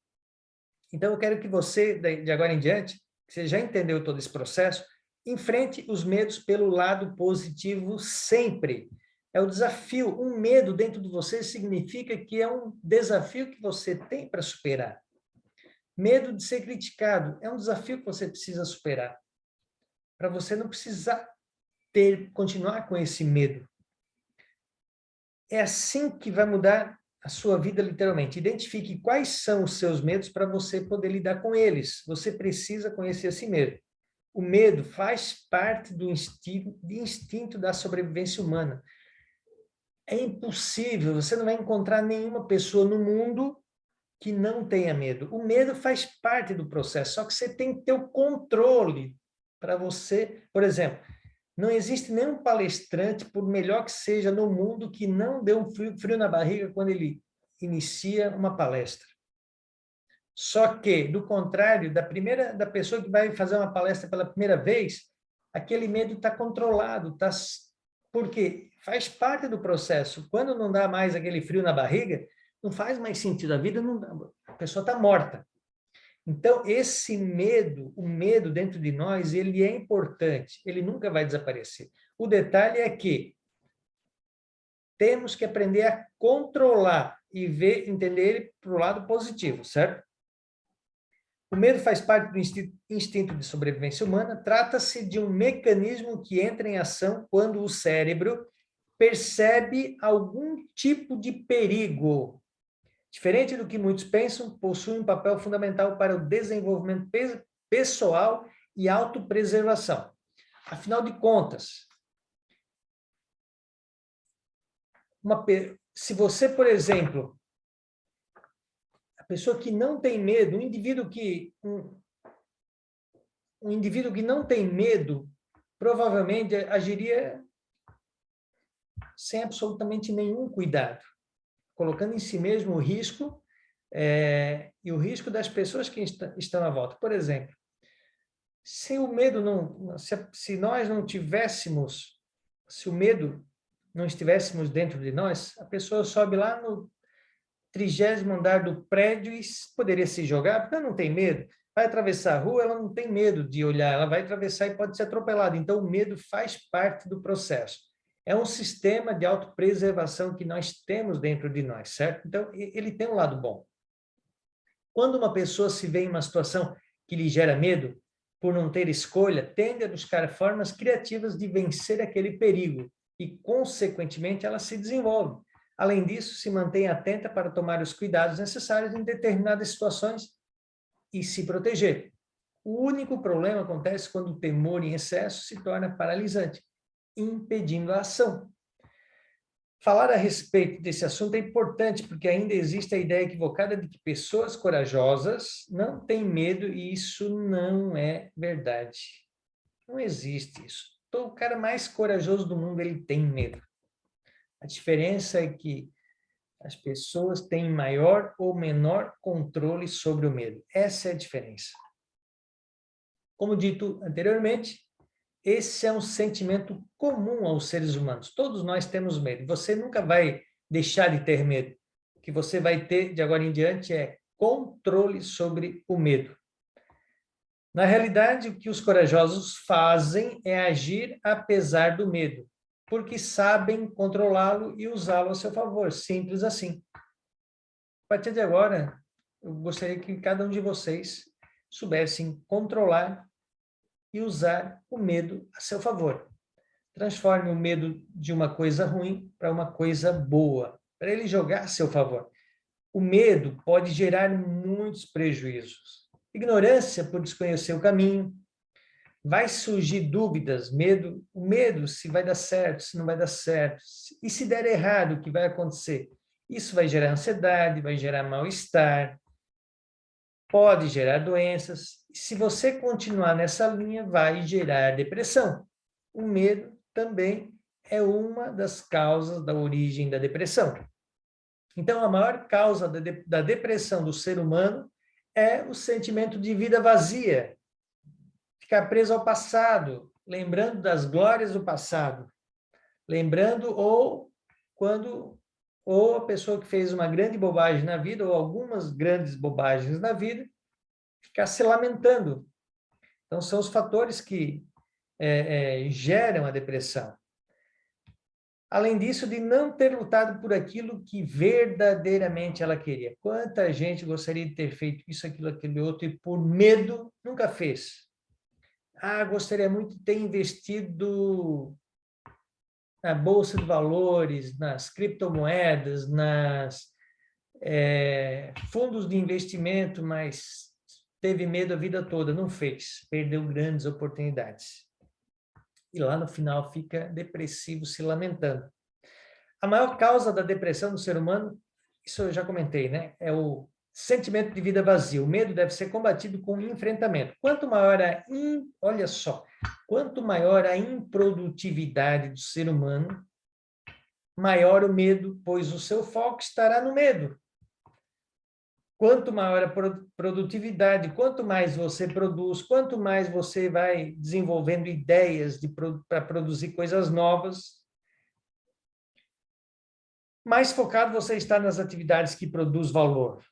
Então, eu quero que você, de agora em diante, que você já entendeu todo esse processo, enfrente os medos pelo lado positivo sempre. É o desafio. Um medo dentro de você significa que é um desafio que você tem para superar. Medo de ser criticado é um desafio que você precisa superar. Para você não precisar continuar com esse medo. É assim que vai mudar a sua vida, literalmente. Identifique quais são os seus medos para você poder lidar com eles. Você precisa conhecer a si mesmo. O medo faz parte do instinto da sobrevivência humana. É impossível, você não vai encontrar nenhuma pessoa no mundo que não tenha medo. O medo faz parte do processo, só que você tem que ter o controle para você. Por exemplo, Não existe nenhum palestrante, por melhor que seja no mundo, que não dê um frio na barriga quando ele inicia uma palestra. Só que, do contrário, da pessoa que vai fazer uma palestra pela primeira vez, aquele medo está controlado, porque faz parte do processo. Quando não dá mais aquele frio na barriga, não faz mais sentido, a pessoa está morta. Então, esse medo, o medo dentro de nós, ele é importante, ele nunca vai desaparecer. O detalhe é que temos que aprender a controlar e entender ele para o lado positivo, certo? O medo faz parte do instinto de sobrevivência humana, trata-se de um mecanismo que entra em ação quando o cérebro percebe algum tipo de perigo. Diferente do que muitos pensam, possui um papel fundamental para o desenvolvimento pessoal e autopreservação. Afinal de contas, se você, por exemplo, a pessoa que não tem medo, um indivíduo que não tem medo, provavelmente agiria sem absolutamente nenhum cuidado, colocando em si mesmo o risco e o risco das pessoas que estão à volta. Por exemplo, se o medo se nós não tivéssemos, se o medo não estivéssemos dentro de nós, a pessoa sobe lá no 30º andar do prédio e poderia se jogar, porque ela não tem medo. Vai atravessar a rua, ela não tem medo de olhar, ela vai atravessar e pode ser atropelada. Então, o medo faz parte do processo. É um sistema de autopreservação que nós temos dentro de nós, certo? Então, ele tem um lado bom. Quando uma pessoa se vê em uma situação que lhe gera medo, por não ter escolha, tende a buscar formas criativas de vencer aquele perigo e, consequentemente, ela se desenvolve. Além disso, se mantém atenta para tomar os cuidados necessários em determinadas situações e se proteger. O único problema acontece quando o temor em excesso se torna paralisante, impedindo a ação. Falar a respeito desse assunto é importante, porque ainda existe a ideia equivocada de que pessoas corajosas não têm medo, e isso não é verdade. Não existe isso. O cara mais corajoso do mundo, ele tem medo. A diferença é que as pessoas têm maior ou menor controle sobre o medo. Essa é a diferença. Como dito anteriormente, esse é um sentimento comum aos seres humanos. Todos nós temos medo. Você nunca vai deixar de ter medo. O que você vai ter de agora em diante é controle sobre o medo. Na realidade, o que os corajosos fazem é agir apesar do medo, porque sabem controlá-lo e usá-lo a seu favor. Simples assim. A partir de agora, eu gostaria que cada um de vocês soubessem controlar e usar o medo a seu favor. Transforme o medo de uma coisa ruim para uma coisa boa, para ele jogar a seu favor. O medo pode gerar muitos prejuízos. Ignorância por desconhecer o caminho. Vai surgir dúvidas, o medo se vai dar certo, se não vai dar certo. E se der errado, o que vai acontecer? Isso vai gerar ansiedade, vai gerar mal-estar, pode gerar doenças. Se você continuar nessa linha, vai gerar depressão. O medo também é uma das causas da origem da depressão. Então, a maior causa da depressão do ser humano é o sentimento de vida vazia, ficar preso ao passado, lembrando das glórias do passado, lembrando ou a pessoa que fez uma grande bobagem na vida, ou algumas grandes bobagens na vida, ficar se lamentando. Então, são os fatores que geram a depressão. Além disso, de não ter lutado por aquilo que verdadeiramente ela queria. Quanta gente gostaria de ter feito isso, aquilo outro, e por medo nunca fez. Gostaria muito de ter investido na Bolsa de Valores, nas criptomoedas, fundos de investimento, mas teve medo a vida toda, não fez, perdeu grandes oportunidades. E lá no final fica depressivo, se lamentando. A maior causa da depressão do ser humano, isso eu já comentei, né? É o Sentimento de vida vazio. O medo deve ser combatido com enfrentamento. Quanto maior olha só, quanto maior a improdutividade do ser humano, maior o medo, pois o seu foco estará no medo. Quanto maior a produtividade, quanto mais você produz, quanto mais você vai desenvolvendo ideias para produzir coisas novas, mais focado você está nas atividades que produzem valor.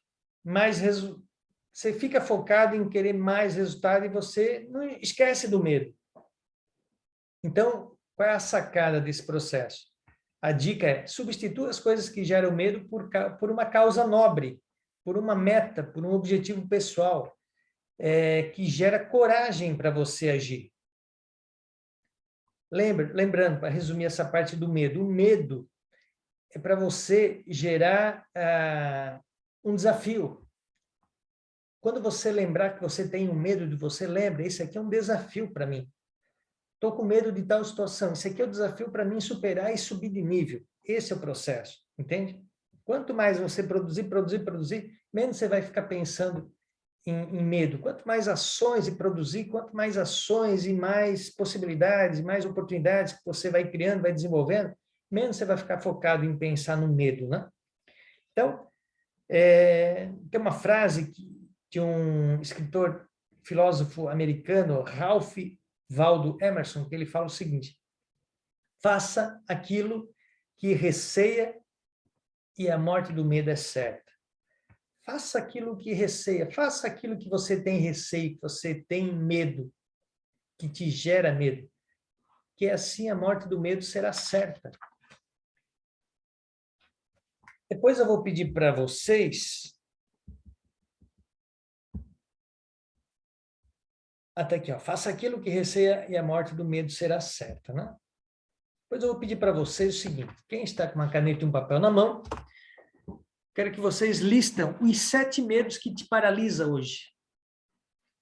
Você fica focado em querer mais resultado e você não esquece do medo. Então, qual é a sacada desse processo? A dica é: substitua as coisas que geram medo por uma causa nobre, por uma meta, por um objetivo pessoal, que gera coragem para você agir. Lembrando, para resumir essa parte do medo, o medo é para você gerar um desafio. Quando você lembrar que você tem um medo de você, lembra, esse aqui é um desafio para mim. Estou com medo de tal situação, esse aqui é o desafio para mim superar e subir de nível. Esse é o processo, entende? Quanto mais você produzir, menos você vai ficar pensando em medo. Quanto mais ações e produzir, quanto mais ações e mais possibilidades, mais oportunidades que você vai criando, vai desenvolvendo, menos você vai ficar focado em pensar no medo, né? Então, tem uma frase de um escritor, filósofo americano, Ralph Waldo Emerson, que ele fala o seguinte: faça aquilo que receia e a morte do medo é certa. Faça aquilo que receia, faça aquilo que você tem receio, que você tem medo, que te gera medo, que assim a morte do medo será certa. Depois eu vou pedir para vocês, até aqui, ó, faça aquilo que receia e a morte do medo será certa, né? Depois eu vou pedir para vocês o seguinte: quem está com uma caneta e um papel na mão, quero que vocês listam os 7 medos que te paralisam hoje.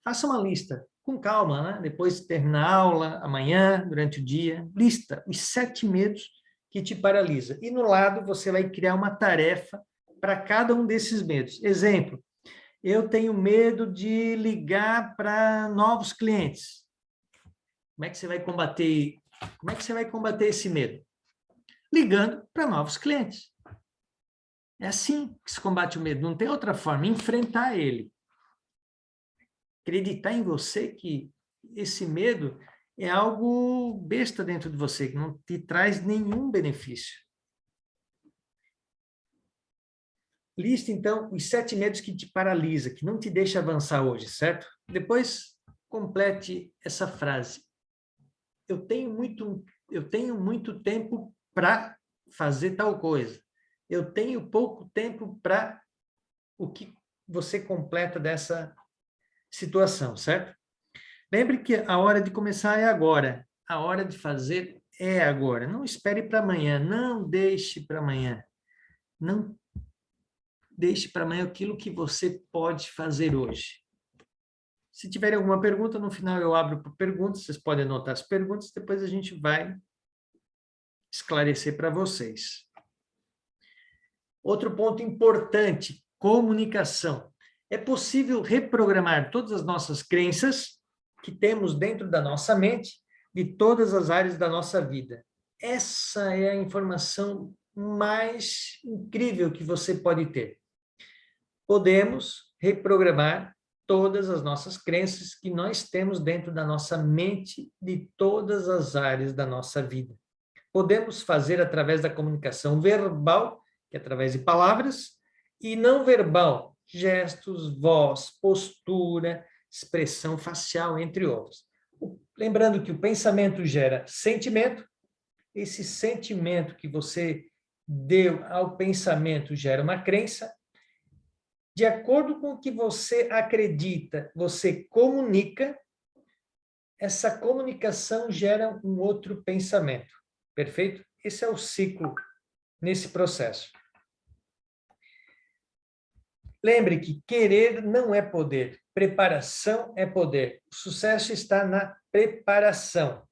Faça uma lista, com calma, né? Depois de terminar a aula, amanhã, durante o dia, lista os 7 medos que te paralisam. E no lado você vai criar uma tarefa para cada um desses medos. Exemplo: eu tenho medo de ligar para novos clientes. Como é que você vai combater esse medo? Ligando para novos clientes. É assim que se combate o medo, não tem outra forma, enfrentar ele. Acreditar em você que esse medo é algo besta dentro de você, que não te traz nenhum benefício. Lista, então, os 7 medos que te paralisam, que não te deixa avançar hoje, certo? Depois, complete essa frase. Eu tenho muito tempo para fazer tal coisa. Eu tenho pouco tempo para o que você completa dessa situação, certo? Lembre que a hora de começar é agora. A hora de fazer é agora. Não espere para amanhã. Não deixe para amanhã. Não deixe para amanhã aquilo que você pode fazer hoje. Se tiverem alguma pergunta, no final eu abro para perguntas. Vocês podem anotar as perguntas, depois a gente vai esclarecer para vocês. Outro ponto importante, comunicação. É possível reprogramar todas as nossas crenças que temos dentro da nossa mente, de todas as áreas da nossa vida. Essa é a informação mais incrível que você pode ter. Podemos reprogramar todas as nossas crenças que nós temos dentro da nossa mente, de todas as áreas da nossa vida. Podemos fazer através da comunicação verbal, que é através de palavras, e não verbal, gestos, voz, postura, expressão facial, entre outros. Lembrando que o pensamento gera sentimento, esse sentimento que você deu ao pensamento gera uma crença. De acordo com o que você acredita, você comunica, essa comunicação gera um outro pensamento. Perfeito? Esse é o ciclo nesse processo. Lembre que querer não é poder, preparação é poder. O sucesso está na preparação.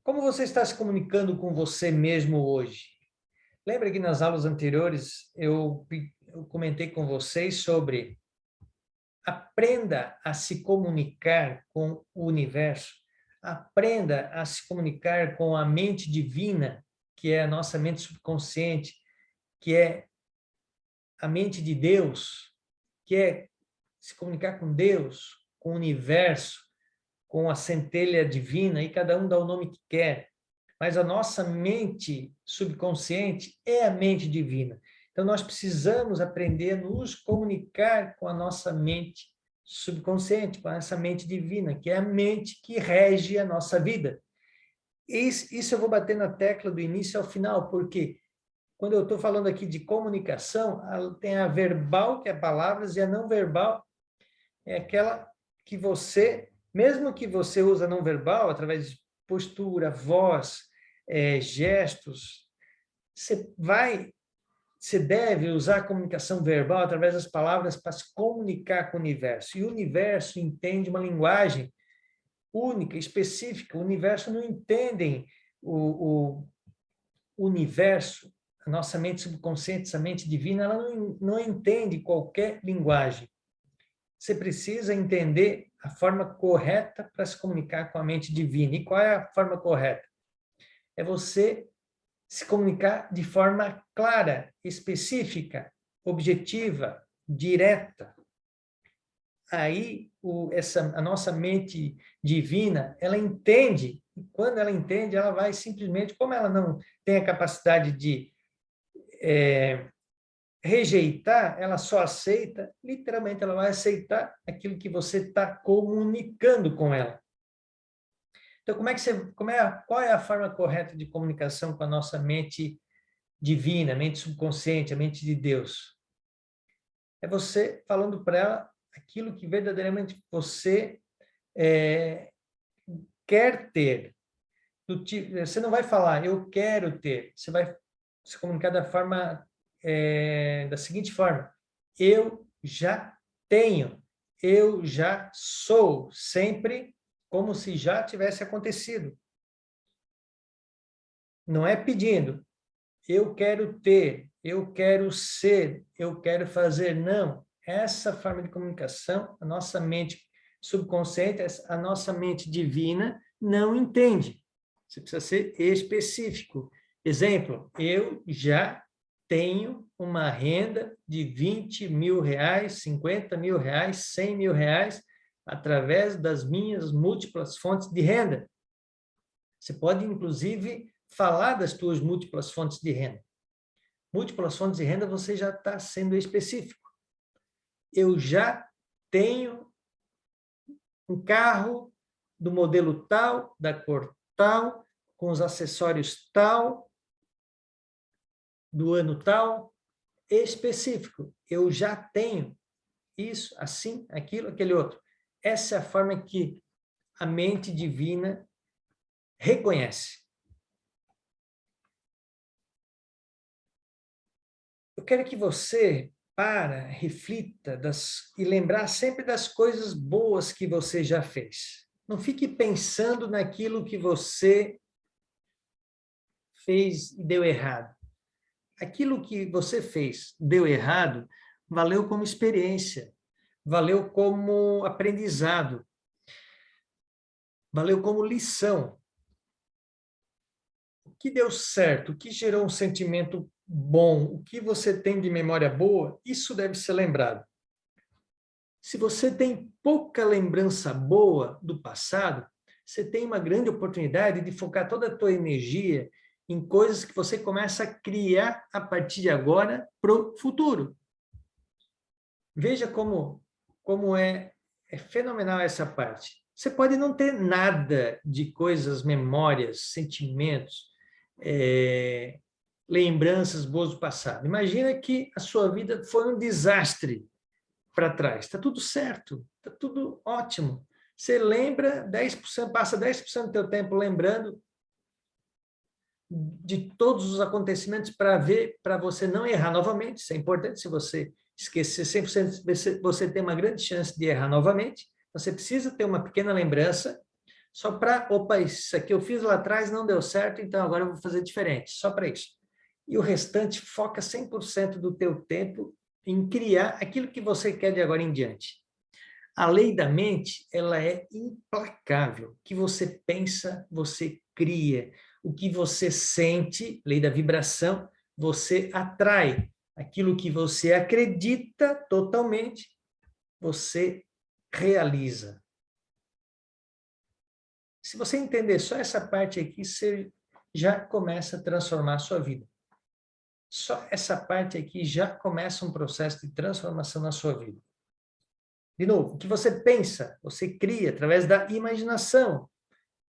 Como você está se comunicando com você mesmo hoje? Lembra que nas aulas anteriores eu eu comentei com vocês sobre aprenda a se comunicar com o universo, aprenda a se comunicar com a mente divina, que é a nossa mente subconsciente, que é a mente de Deus, que é se comunicar com Deus, com o universo, com a centelha divina, e cada um dá o nome que quer. Mas a nossa mente subconsciente é a mente divina. Então, nós precisamos aprender a nos comunicar com a nossa mente subconsciente, com essa mente divina, que é a mente que rege a nossa vida. Isso eu vou bater na tecla do início ao final, porque quando eu estou falando aqui de comunicação, tem a verbal, que é palavras, e a não verbal é aquela que você, mesmo que você usa não verbal, através de postura, voz, gestos, você deve usar a comunicação verbal através das palavras para se comunicar com o universo. E o universo entende uma linguagem única, específica. O universo não entende o universo, a nossa mente subconsciente, essa mente divina, ela não entende qualquer linguagem. Você precisa entender a forma correta para se comunicar com a mente divina. E qual é a forma correta? É você se comunicar de forma clara, específica, objetiva, direta. Aí, a nossa mente divina, ela entende, e quando ela entende, ela vai simplesmente, como ela não tem a capacidade de rejeitar, ela só aceita, literalmente ela vai aceitar aquilo que você está comunicando com ela. Então, qual é a forma correta de comunicação com a nossa mente divina, a mente subconsciente, a mente de Deus? É você falando para ela aquilo que verdadeiramente você quer ter. Você não vai falar, eu quero ter. Você vai se comunicar da seguinte forma: eu já tenho, eu já sou, sempre como se já tivesse acontecido. Não é pedindo, eu quero ter, eu quero ser, eu quero fazer. Não. Essa forma de comunicação, a nossa mente subconsciente, a nossa mente divina não entende. Você precisa ser específico. Exemplo, eu já tenho uma renda de 20 mil reais, 50 mil reais, 100 mil reais, através das minhas múltiplas fontes de renda. Você pode, inclusive, falar das suas múltiplas fontes de renda. Múltiplas fontes de renda, você já está sendo específico. Eu já tenho um carro do modelo tal, da cor tal, com os acessórios tal, do ano tal, específico. Eu já tenho isso, assim, aquilo, aquele outro. Essa é a forma que a mente divina reconhece. Eu quero que você reflita e lembrar sempre das coisas boas que você já fez. Não fique pensando naquilo que você fez e deu errado. Aquilo que você fez, deu errado, valeu como experiência, valeu como aprendizado, valeu como lição. O que deu certo, o que gerou um sentimento bom, o que você tem de memória boa, isso deve ser lembrado. Se você tem pouca lembrança boa do passado, você tem uma grande oportunidade de focar toda a tua energia em coisas que você começa a criar a partir de agora para o futuro. Veja como é fenomenal essa parte. Você pode não ter nada de coisas, memórias, sentimentos, lembranças boas do passado. Imagina que a sua vida foi um desastre para trás. Está tudo certo, está tudo ótimo. Você lembra 10%, passa 10% do teu tempo lembrando de todos os acontecimentos para você não errar novamente. Isso é importante. Se você esquecer 100%, você tem uma grande chance de errar novamente. Você precisa ter uma pequena lembrança só para, opa, isso aqui eu fiz lá atrás, não deu certo, então agora eu vou fazer diferente, só para isso. E o restante foca 100% do teu tempo em criar aquilo que você quer de agora em diante. A lei da mente, ela é implacável. O que você pensa, você cria. O que você sente, lei da vibração, você atrai. Aquilo que você acredita totalmente, você realiza. Se você entender só essa parte aqui, você já começa a transformar a sua vida. Só essa parte aqui já começa um processo de transformação na sua vida. De novo, o que você pensa, você cria através da imaginação,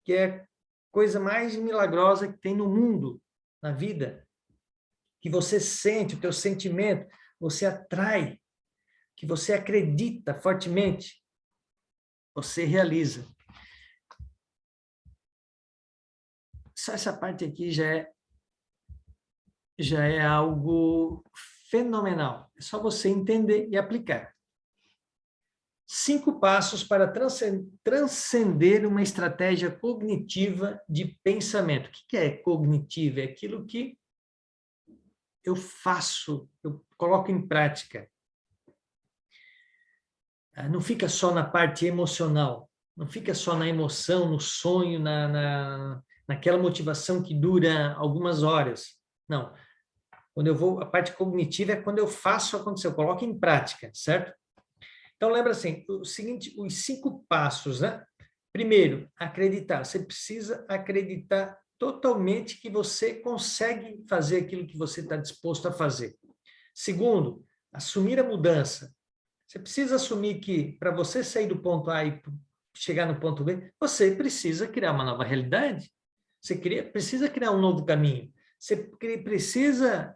que é a coisa mais milagrosa que tem no mundo, na vida. Que você sente, o teu sentimento, você atrai, que você acredita fortemente, você realiza. Só essa parte aqui já é algo fenomenal. É só você entender e aplicar. 5 passos para transcender uma estratégia cognitiva de pensamento. O que é cognitiva? É aquilo que eu faço, eu coloco em prática. Não fica só na parte emocional, não fica só na emoção, no sonho, naquela motivação que dura algumas horas. Não. Quando eu vou, a parte cognitiva é quando eu faço acontecer, eu coloco em prática, certo? Então, lembra assim, o seguinte, os 5 passos, né? Primeiro, acreditar. Você precisa acreditar totalmente que você consegue fazer aquilo que você está disposto a fazer. Segundo, assumir a mudança. Você precisa assumir que, para você sair do ponto A e chegar no ponto B, você precisa criar uma nova realidade. Você precisa criar um novo caminho. Você precisa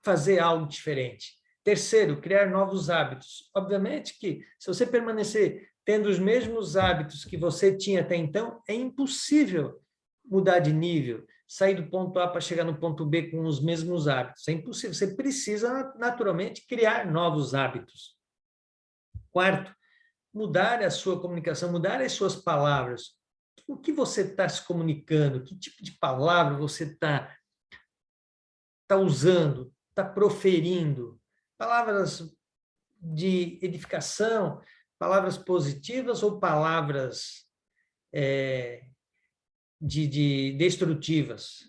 fazer algo diferente. Terceiro, criar novos hábitos. Obviamente que, se você permanecer tendo os mesmos hábitos que você tinha até então, é impossível mudar de nível, sair do ponto A para chegar no ponto B com os mesmos hábitos. É impossível. Você precisa, naturalmente, criar novos hábitos. Quarto, mudar a sua comunicação, mudar as suas palavras. O que você está se comunicando? Que tipo de palavra você está usando, está proferindo? Palavras de edificação, palavras positivas ou palavras destrutivas?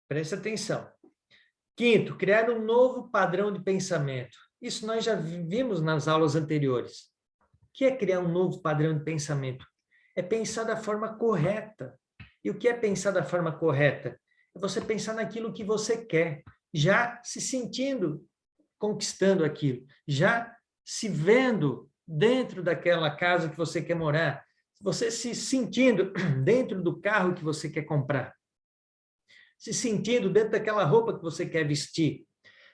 Preste atenção. Quinto, criar um novo padrão de pensamento. Isso nós já vimos nas aulas anteriores. O que é criar um novo padrão de pensamento? É pensar da forma correta. E o que é pensar da forma correta? É você pensar naquilo que você quer, já se sentindo conquistando aquilo, já se vendo dentro daquela casa que você quer morar, você se sentindo dentro do carro que você quer comprar, se sentindo dentro daquela roupa que você quer vestir,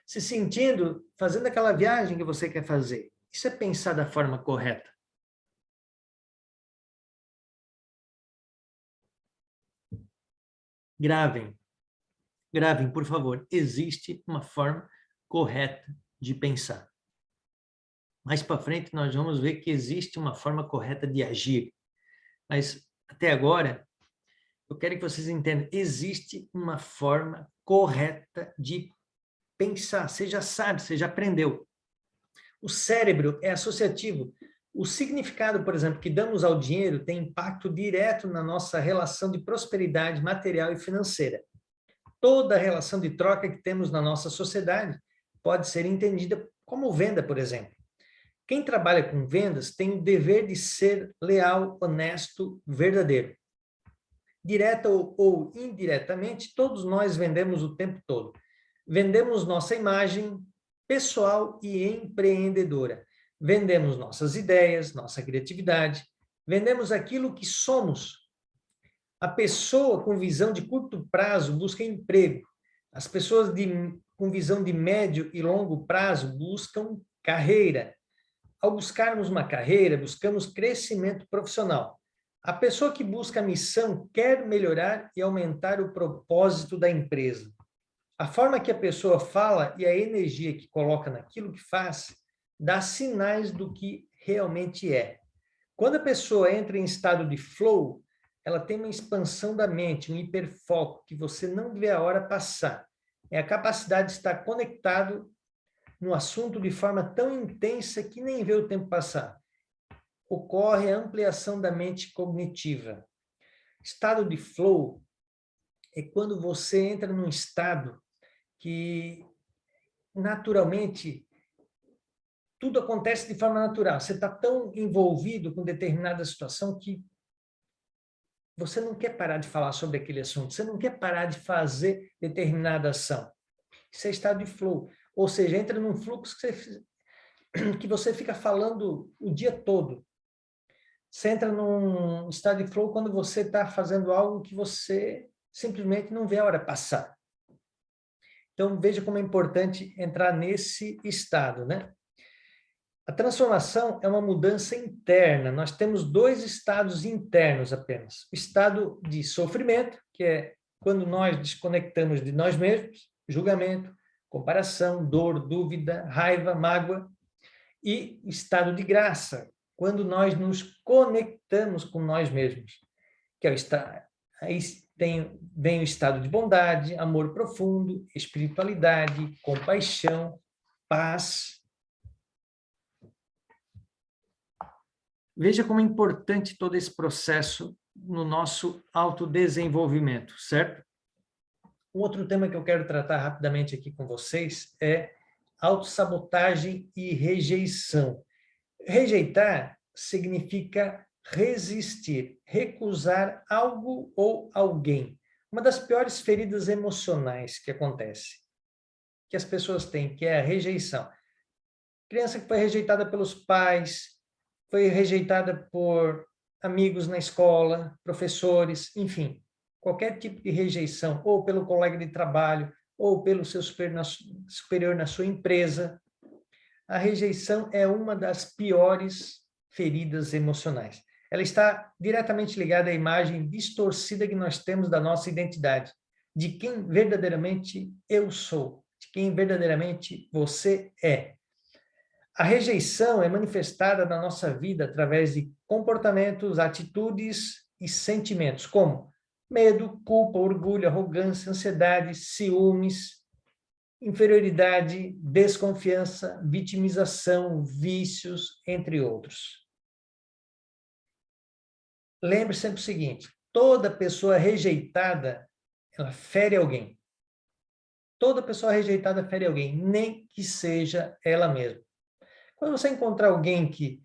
se sentindo fazendo aquela viagem que você quer fazer. Isso é pensar da forma correta. Gravem, por favor. Existe uma forma correta de pensar. Mais para frente, nós vamos ver que existe uma forma correta de agir. Mas, até agora, eu quero que vocês entendam, existe uma forma correta de pensar. Você já sabe, você já aprendeu. O cérebro é associativo. O significado, por exemplo, que damos ao dinheiro tem impacto direto na nossa relação de prosperidade material e financeira. Toda a relação de troca que temos na nossa sociedade pode ser entendida como venda, por exemplo. Quem trabalha com vendas tem o dever de ser leal, honesto, verdadeiro. Direta ou indiretamente, todos nós vendemos o tempo todo. Vendemos nossa imagem pessoal e empreendedora. Vendemos nossas ideias, nossa criatividade. Vendemos aquilo que somos. A pessoa com visão de curto prazo busca emprego. As pessoas com visão de médio e longo prazo buscam carreira. Ao buscarmos uma carreira, buscamos crescimento profissional. A pessoa que busca a missão quer melhorar e aumentar o propósito da empresa. A forma que a pessoa fala e a energia que coloca naquilo que faz dá sinais do que realmente é. Quando a pessoa entra em estado de flow, ela tem uma expansão da mente, um hiperfoco que você não vê a hora passar. É a capacidade de estar conectado no assunto de forma tão intensa que nem vê o tempo passar. Ocorre a ampliação da mente cognitiva. Estado de flow é quando você entra num estado que, naturalmente, tudo acontece de forma natural. Você está tão envolvido com determinada situação que você não quer parar de falar sobre aquele assunto, você não quer parar de fazer determinada ação. Isso é estado de flow. Ou seja, entra num fluxo que você fica falando o dia todo. Você entra num estado de flow quando você está fazendo algo que você simplesmente não vê a hora passar. Então, veja como é importante entrar nesse estado, né? A transformação é uma mudança interna. Nós temos 2 estados internos apenas. O estado de sofrimento, que é quando nós desconectamos de nós mesmos, julgamento, comparação, dor, dúvida, raiva, mágoa. E o estado de graça, quando nós nos conectamos com nós mesmos, que é o estado. Aí vem o estado de bondade, amor profundo, espiritualidade, compaixão, paz. Veja como é importante todo esse processo no nosso autodesenvolvimento, certo? Um outro tema que eu quero tratar rapidamente aqui com vocês é autossabotagem e rejeição. Rejeitar significa resistir, recusar algo ou alguém. Uma das piores feridas emocionais que acontece, que as pessoas têm, que é a rejeição. Criança que foi rejeitada pelos pais, foi rejeitada por amigos na escola, professores, enfim, qualquer tipo de rejeição, ou pelo colega de trabalho, ou pelo seu superior na sua empresa. A rejeição é uma das piores feridas emocionais. Ela está diretamente ligada à imagem distorcida que nós temos da nossa identidade, de quem verdadeiramente eu sou, de quem verdadeiramente você é. A rejeição é manifestada na nossa vida através de comportamentos, atitudes e sentimentos, como medo, culpa, orgulho, arrogância, ansiedade, ciúmes, inferioridade, desconfiança, vitimização, vícios, entre outros. Lembre sempre o seguinte, toda pessoa rejeitada, ela fere alguém. Toda pessoa rejeitada fere alguém, nem que seja ela mesma. Quando você encontrar alguém que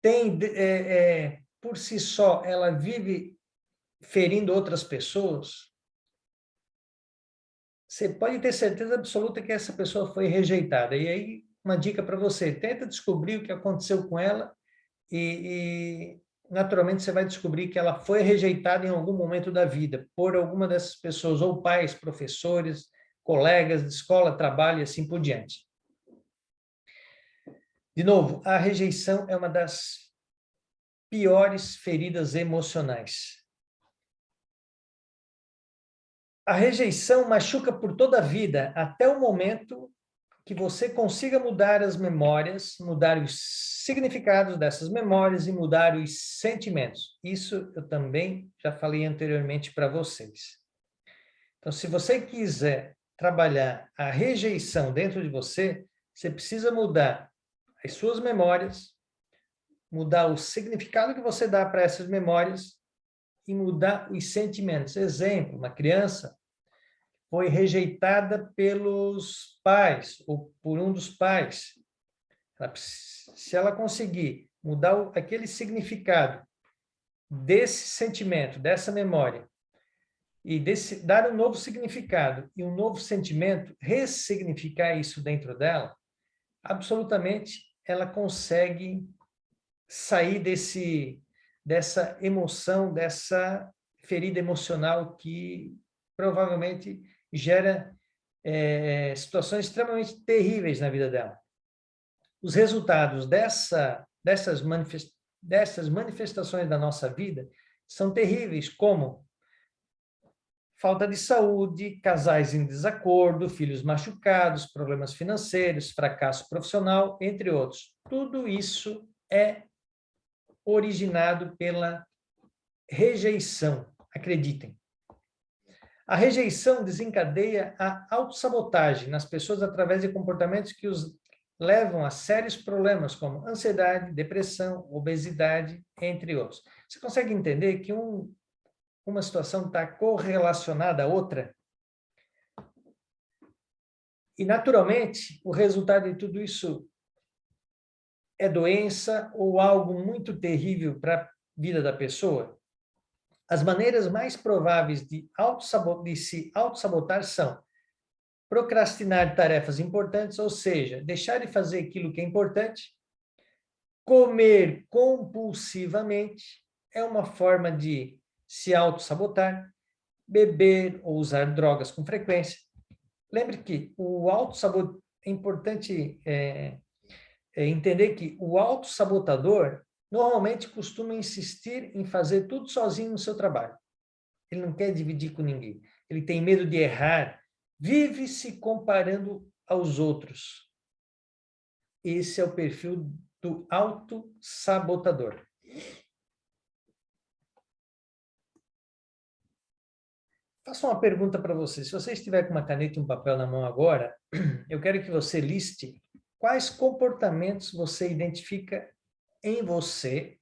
tem, por si só, ela vive ferindo outras pessoas, você pode ter certeza absoluta que essa pessoa foi rejeitada. E aí, uma dica para você, tenta descobrir o que aconteceu com ela e naturalmente você vai descobrir que ela foi rejeitada em algum momento da vida por alguma dessas pessoas, ou pais, professores, colegas de escola, trabalho e assim por diante. De novo, a rejeição é uma das piores feridas emocionais. A rejeição machuca por toda a vida, até o momento que você consiga mudar as memórias, mudar os significados dessas memórias e mudar os sentimentos. Isso eu também já falei anteriormente para vocês. Então, se você quiser trabalhar a rejeição dentro de você, você precisa mudar as suas memórias, mudar o significado que você dá para essas memórias e mudar os sentimentos. Exemplo, uma criança foi rejeitada pelos pais ou por um dos pais. Se ela conseguir mudar aquele significado desse sentimento, dessa memória, e dar um novo significado e um novo sentimento, ressignificar isso dentro dela, absolutamente ela consegue sair dessa emoção, dessa ferida emocional que provavelmente gera situações extremamente terríveis na vida dela. Os resultados dessas manifestações da nossa vida são terríveis, como falta de saúde, casais em desacordo, filhos machucados, problemas financeiros, fracasso profissional, entre outros. Tudo isso é originado pela rejeição, acreditem. A rejeição desencadeia a autossabotagem nas pessoas através de comportamentos que os levam a sérios problemas como ansiedade, depressão, obesidade, entre outros. Você consegue entender que uma situação está correlacionada à outra? E, naturalmente, o resultado de tudo isso é doença ou algo muito terrível para a vida da pessoa? As maneiras mais prováveis de se autossabotar são procrastinar tarefas importantes, ou seja, deixar de fazer aquilo que é importante, comer compulsivamente, é uma forma de se autossabotar, beber ou usar drogas com frequência. Lembre que é importante entender que o autossabotador normalmente costuma insistir em fazer tudo sozinho no seu trabalho. Ele não quer dividir com ninguém. Ele tem medo de errar, vive se comparando aos outros. Esse é o perfil do autossabotador. Faço uma pergunta para você. Se você estiver com uma caneta e um papel na mão agora, eu quero que você liste quais comportamentos você identifica em você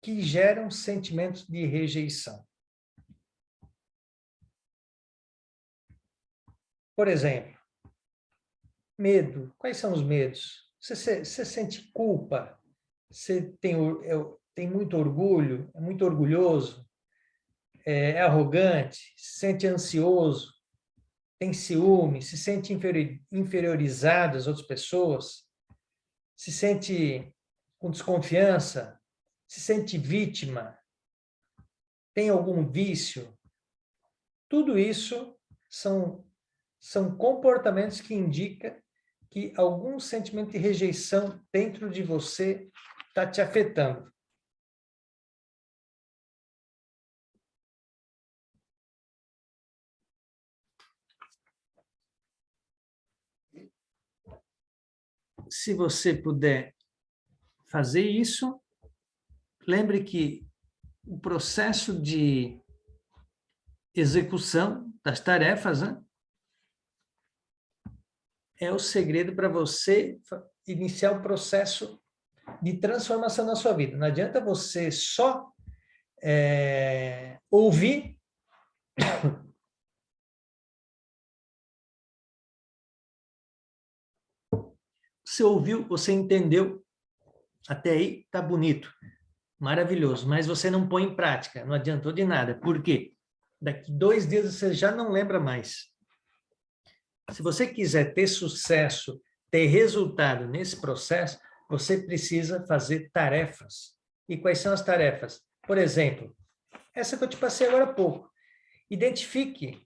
que geram sentimentos de rejeição. Por exemplo, medo. Quais são os medos? Você sente culpa? Você tem muito orgulho? É muito orgulhoso? É arrogante? Se sente ansioso? Tem ciúme? Se sente inferiorizado às outras pessoas? Se sente com desconfiança? Se sente vítima? Tem algum vício? Tudo isso são comportamentos que indicam que algum sentimento de rejeição dentro de você está te afetando. Se você puder fazer isso, lembre que o processo de execução das tarefas, né, é o segredo para você iniciar o processo de transformação na sua vida. Não adianta você só ouvir você ouviu, você entendeu, até aí está bonito, maravilhoso, mas você não põe em prática, não adiantou de nada. Por quê? Daqui 2 dias você já não lembra mais. Se você quiser ter sucesso, ter resultado nesse processo, você precisa fazer tarefas. E quais são as tarefas? Por exemplo, essa que eu te passei agora há pouco. Identifique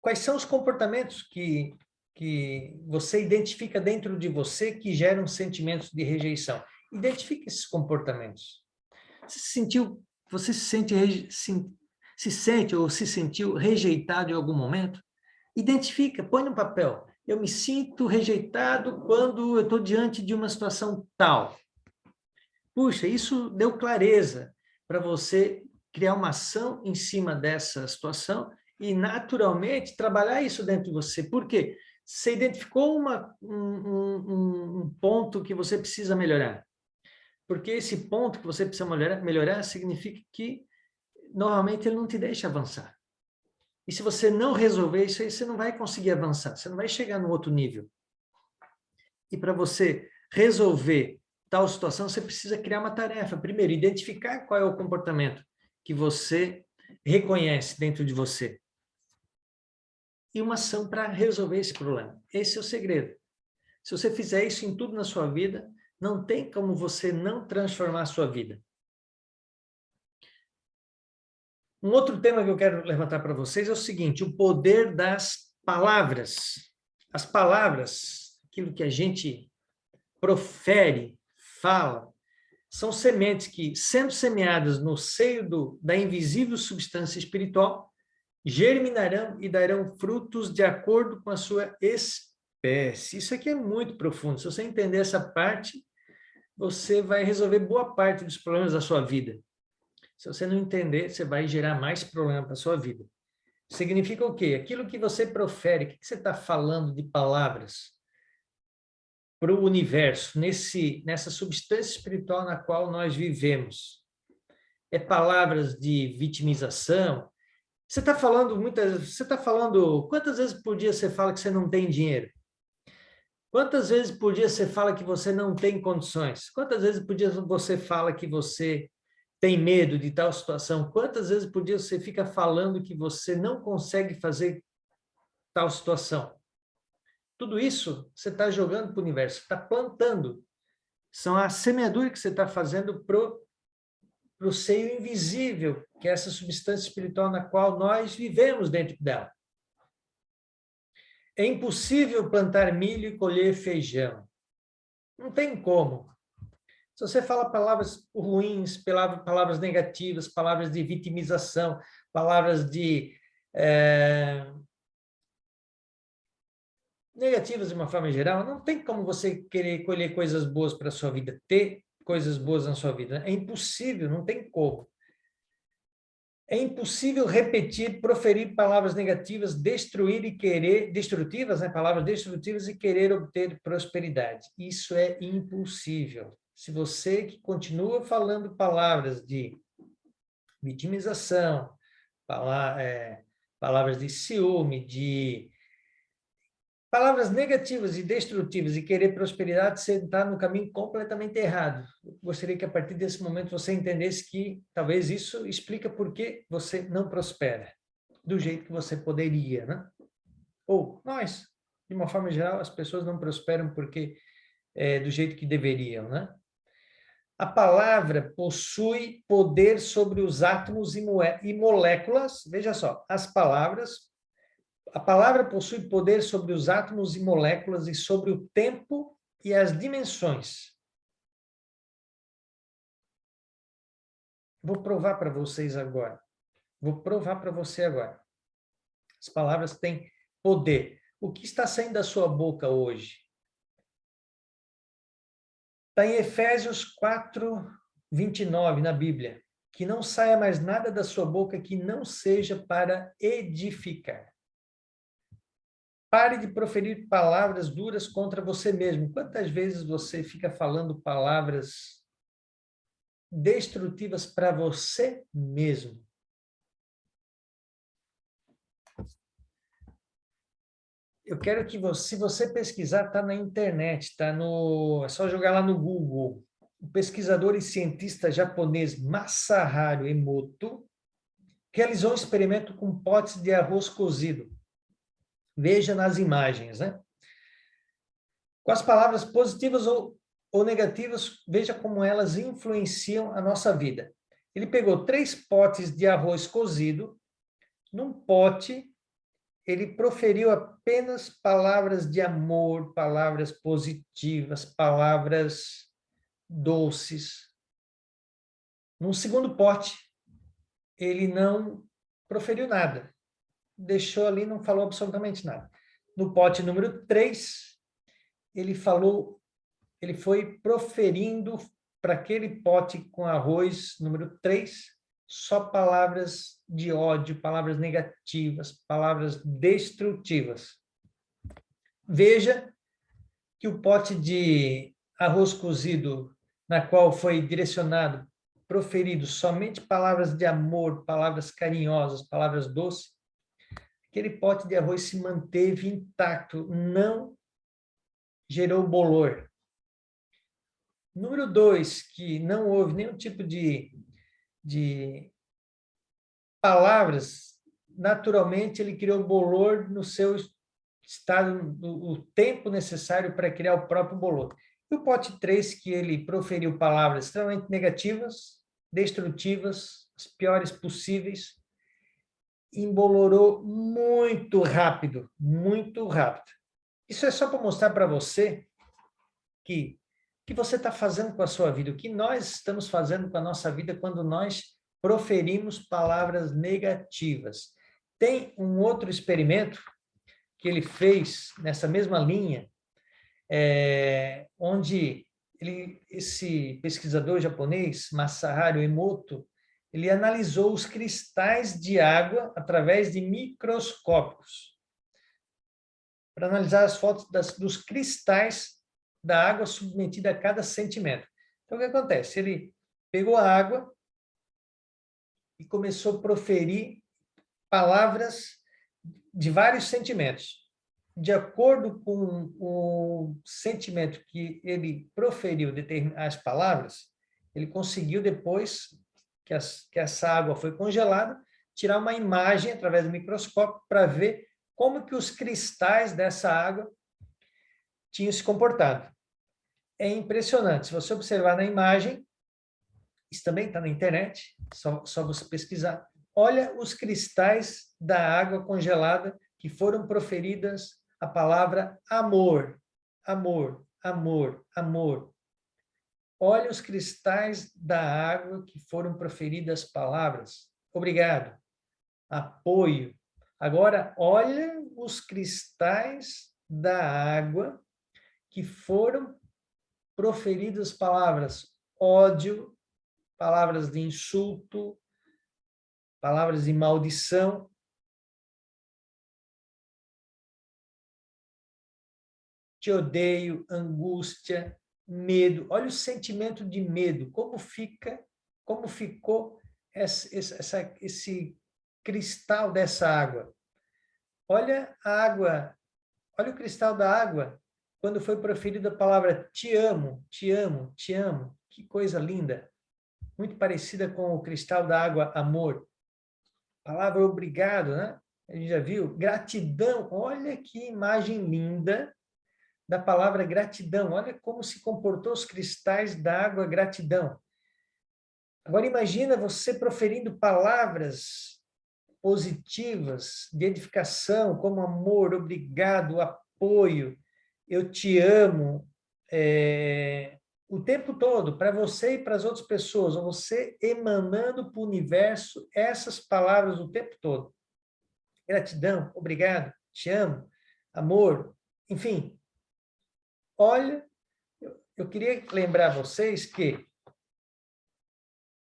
quais são os comportamentos que você identifica dentro de você que geram sentimentos de rejeição. Identifique esses comportamentos. Você se sente ou se sentiu rejeitado em algum momento? Identifica, põe no papel. Eu me sinto rejeitado quando eu estou diante de uma situação tal. Puxa, isso deu clareza para você criar uma ação em cima dessa situação e, naturalmente, trabalhar isso dentro de você. Por quê? Você identificou um ponto que você precisa melhorar. Porque esse ponto que você precisa melhorar significa que, normalmente, ele não te deixa avançar. E se você não resolver isso aí, você não vai conseguir avançar, você não vai chegar no outro nível. E para você resolver tal situação, você precisa criar uma tarefa. Primeiro, identificar qual é o comportamento que você reconhece dentro de você. E uma ação para resolver esse problema. Esse é o segredo. Se você fizer isso em tudo na sua vida, não tem como você não transformar a sua vida. Um outro tema que eu quero levantar para vocês é o seguinte: o poder das palavras. As palavras, aquilo que a gente profere, fala, são sementes que, sendo semeadas no seio da invisível substância espiritual, germinarão e darão frutos de acordo com a sua espécie. Isso aqui é muito profundo. Se você entender essa parte, você vai resolver boa parte dos problemas da sua vida. Se você não entender, você vai gerar mais problema para a sua vida. Significa o quê? Aquilo que você profere, o que você está falando de palavras para o universo, nessa substância espiritual na qual nós vivemos. É palavras de vitimização. Você está falando quantas vezes por dia você fala que você não tem dinheiro? Quantas vezes por dia você fala que você não tem condições? Quantas vezes por dia você fala que você tem medo de tal situação? Quantas vezes por dia você fica falando que você não consegue fazer tal situação? Tudo isso você está jogando para o universo, está plantando. São a semeadura que você está fazendo para o seio invisível, que é essa substância espiritual na qual nós vivemos dentro dela. É impossível plantar milho e colher feijão. Não tem como. Se você fala palavras ruins, palavras negativas, palavras de vitimização, palavras de negativas de uma forma geral, não tem como você querer colher coisas boas para a sua vida, ter coisas boas na sua vida. É impossível, não tem como. É impossível repetir, proferir palavras negativas, destrutivas, né? Palavras destrutivas e querer obter prosperidade. Isso é impossível. Se você que continua falando palavras de vitimização, palavras de ciúme, de palavras negativas e destrutivas e querer prosperidade, você está no caminho completamente errado. Eu gostaria que a partir desse momento você entendesse que talvez isso explica por que você não prospera do jeito que você poderia, né? Ou nós, de uma forma geral, as pessoas não prosperam porque do jeito que deveriam, né? A palavra possui poder sobre os átomos e moléculas. Veja só, a palavra possui poder sobre os átomos e moléculas e sobre o tempo e as dimensões. Vou provar para vocês agora. Vou provar para você agora. As palavras têm poder. O que está saindo da sua boca hoje? Está em Efésios 4:29 na Bíblia. Que não saia mais nada da sua boca que não seja para edificar. Pare de proferir palavras duras contra você mesmo. Quantas vezes você fica falando palavras destrutivas para você mesmo? Eu quero que se você pesquisar, está na internet, é só jogar lá no Google. O pesquisador e cientista japonês Masaharu Emoto realizou um experimento com potes de arroz cozido. Veja nas imagens, né? Com as palavras positivas ou negativas, veja como elas influenciam a nossa vida. Ele pegou 3 potes de arroz cozido. Num pote, ele proferiu apenas palavras de amor, palavras positivas, palavras doces. Num segundo pote, ele não proferiu nada. Deixou ali, não falou absolutamente nada. No pote número 3, ele foi proferindo para aquele pote com arroz número 3, só palavras de ódio, palavras negativas, palavras destrutivas. Veja que o pote de arroz cozido, na qual foi direcionado, proferido somente palavras de amor, palavras carinhosas, palavras doces, aquele pote de arroz se manteve intacto, não gerou bolor. Número 2, que não houve nenhum tipo de palavras, naturalmente ele criou bolor no seu estado, o tempo necessário para criar o próprio bolor. E o pote 3, que ele proferiu palavras extremamente negativas, destrutivas, as piores possíveis, embolorou muito rápido, muito rápido. Isso é só para mostrar para você que o que você está fazendo com a sua vida, o que nós estamos fazendo com a nossa vida quando nós proferimos palavras negativas. Tem um outro experimento que ele fez nessa mesma linha, onde esse pesquisador japonês, Masaharu Emoto, ele analisou os cristais de água através de microscópios, para analisar as fotos dos cristais da água submetida a cada sentimento. Então, o que acontece? Ele pegou a água e começou a proferir palavras de vários sentimentos. De acordo com o sentimento que ele proferiu as palavras, ele conseguiu, depois que essa água foi congelada, tirar uma imagem através do microscópio para ver como que os cristais dessa água tinham se comportado. É impressionante. Se você observar na imagem, isso também está na internet, só você pesquisar. Olha os cristais da água congelada que foram proferidas a palavra amor, amor, amor, amor. Olha os cristais da água que foram proferidas palavras obrigado, apoio. Agora, olha os cristais da água que foram proferidas palavras ódio, palavras de insulto, palavras de maldição. Te odeio, angústia, medo. Olha o sentimento de medo, como ficou esse cristal dessa água. Olha a água, olha o cristal da água, quando foi proferida a palavra te amo, te amo, te amo. Que coisa linda. Muito parecida com o cristal da água amor. Palavra obrigado, né? A gente já viu. Gratidão, olha que imagem linda da palavra gratidão. Olha como se comportou os cristais da água gratidão. Agora imagina você proferindo palavras positivas, de edificação, como amor, obrigado, apoio, eu te amo, o tempo todo, para você e para as outras pessoas, ou você emanando para o universo essas palavras o tempo todo. Gratidão, obrigado, te amo, amor, enfim. Olha, eu queria lembrar vocês que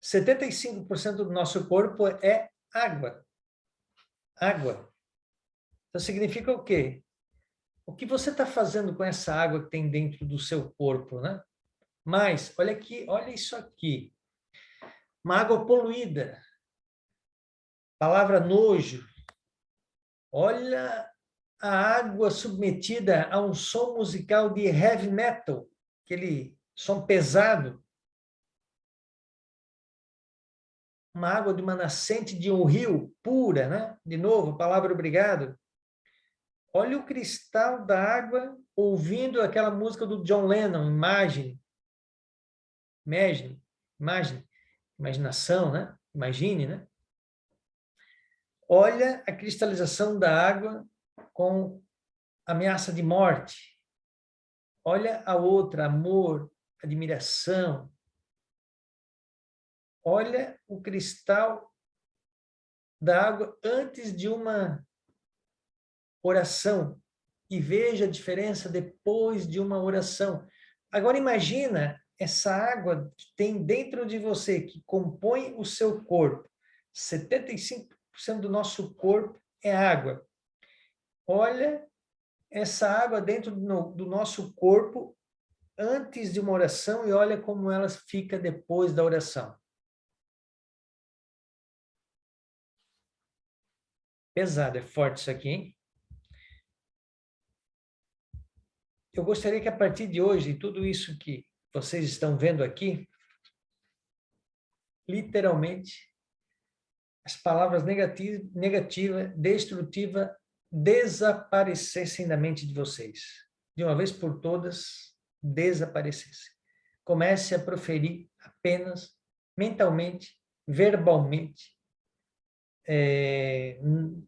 75% do nosso corpo é água. Água. Então, significa o quê? O que você está fazendo com essa água que tem dentro do seu corpo, né? Mas, olha aqui, olha isso aqui. Uma água poluída. Palavra nojo. Olha a água submetida a um som musical de heavy metal, aquele som pesado. Uma água de uma nascente de um rio pura, né? De novo, palavra obrigado. Olha o cristal da água ouvindo aquela música do John Lennon, imaginação, né? Imagine, né? Olha a cristalização da água com ameaça de morte. Olha a outra, amor, admiração. Olha o cristal da água antes de uma oração e veja a diferença depois de uma oração. Agora imagina essa água que tem dentro de você, que compõe o seu corpo. 75% do nosso corpo é água. Olha essa água dentro do nosso corpo antes de uma oração e olha como ela fica depois da oração. Pesado, é forte isso aqui, hein? Eu gostaria que a partir de hoje, tudo isso que vocês estão vendo aqui, literalmente, as palavras negativa, destrutiva, desaparecessem da mente de vocês. De uma vez por todas, desaparecessem. Comece a proferir apenas mentalmente, verbalmente,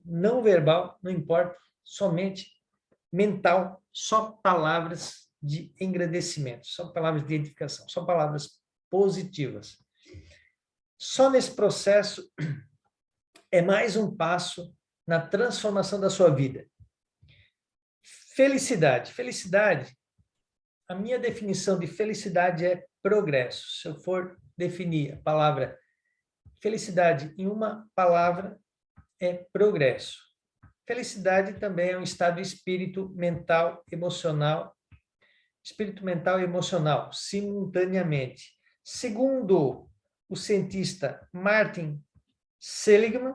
não verbal, não importa, somente mental, só palavras de engrandecimento, só palavras de edificação, só palavras positivas. Só nesse processo é mais um passo na transformação da sua vida. Felicidade. Felicidade, a minha definição de felicidade é progresso. Se eu for definir a palavra Felicidade, em uma palavra, é progresso. Felicidade também é um estado de espírito mental e emocional simultaneamente. Segundo o cientista Martin Seligman,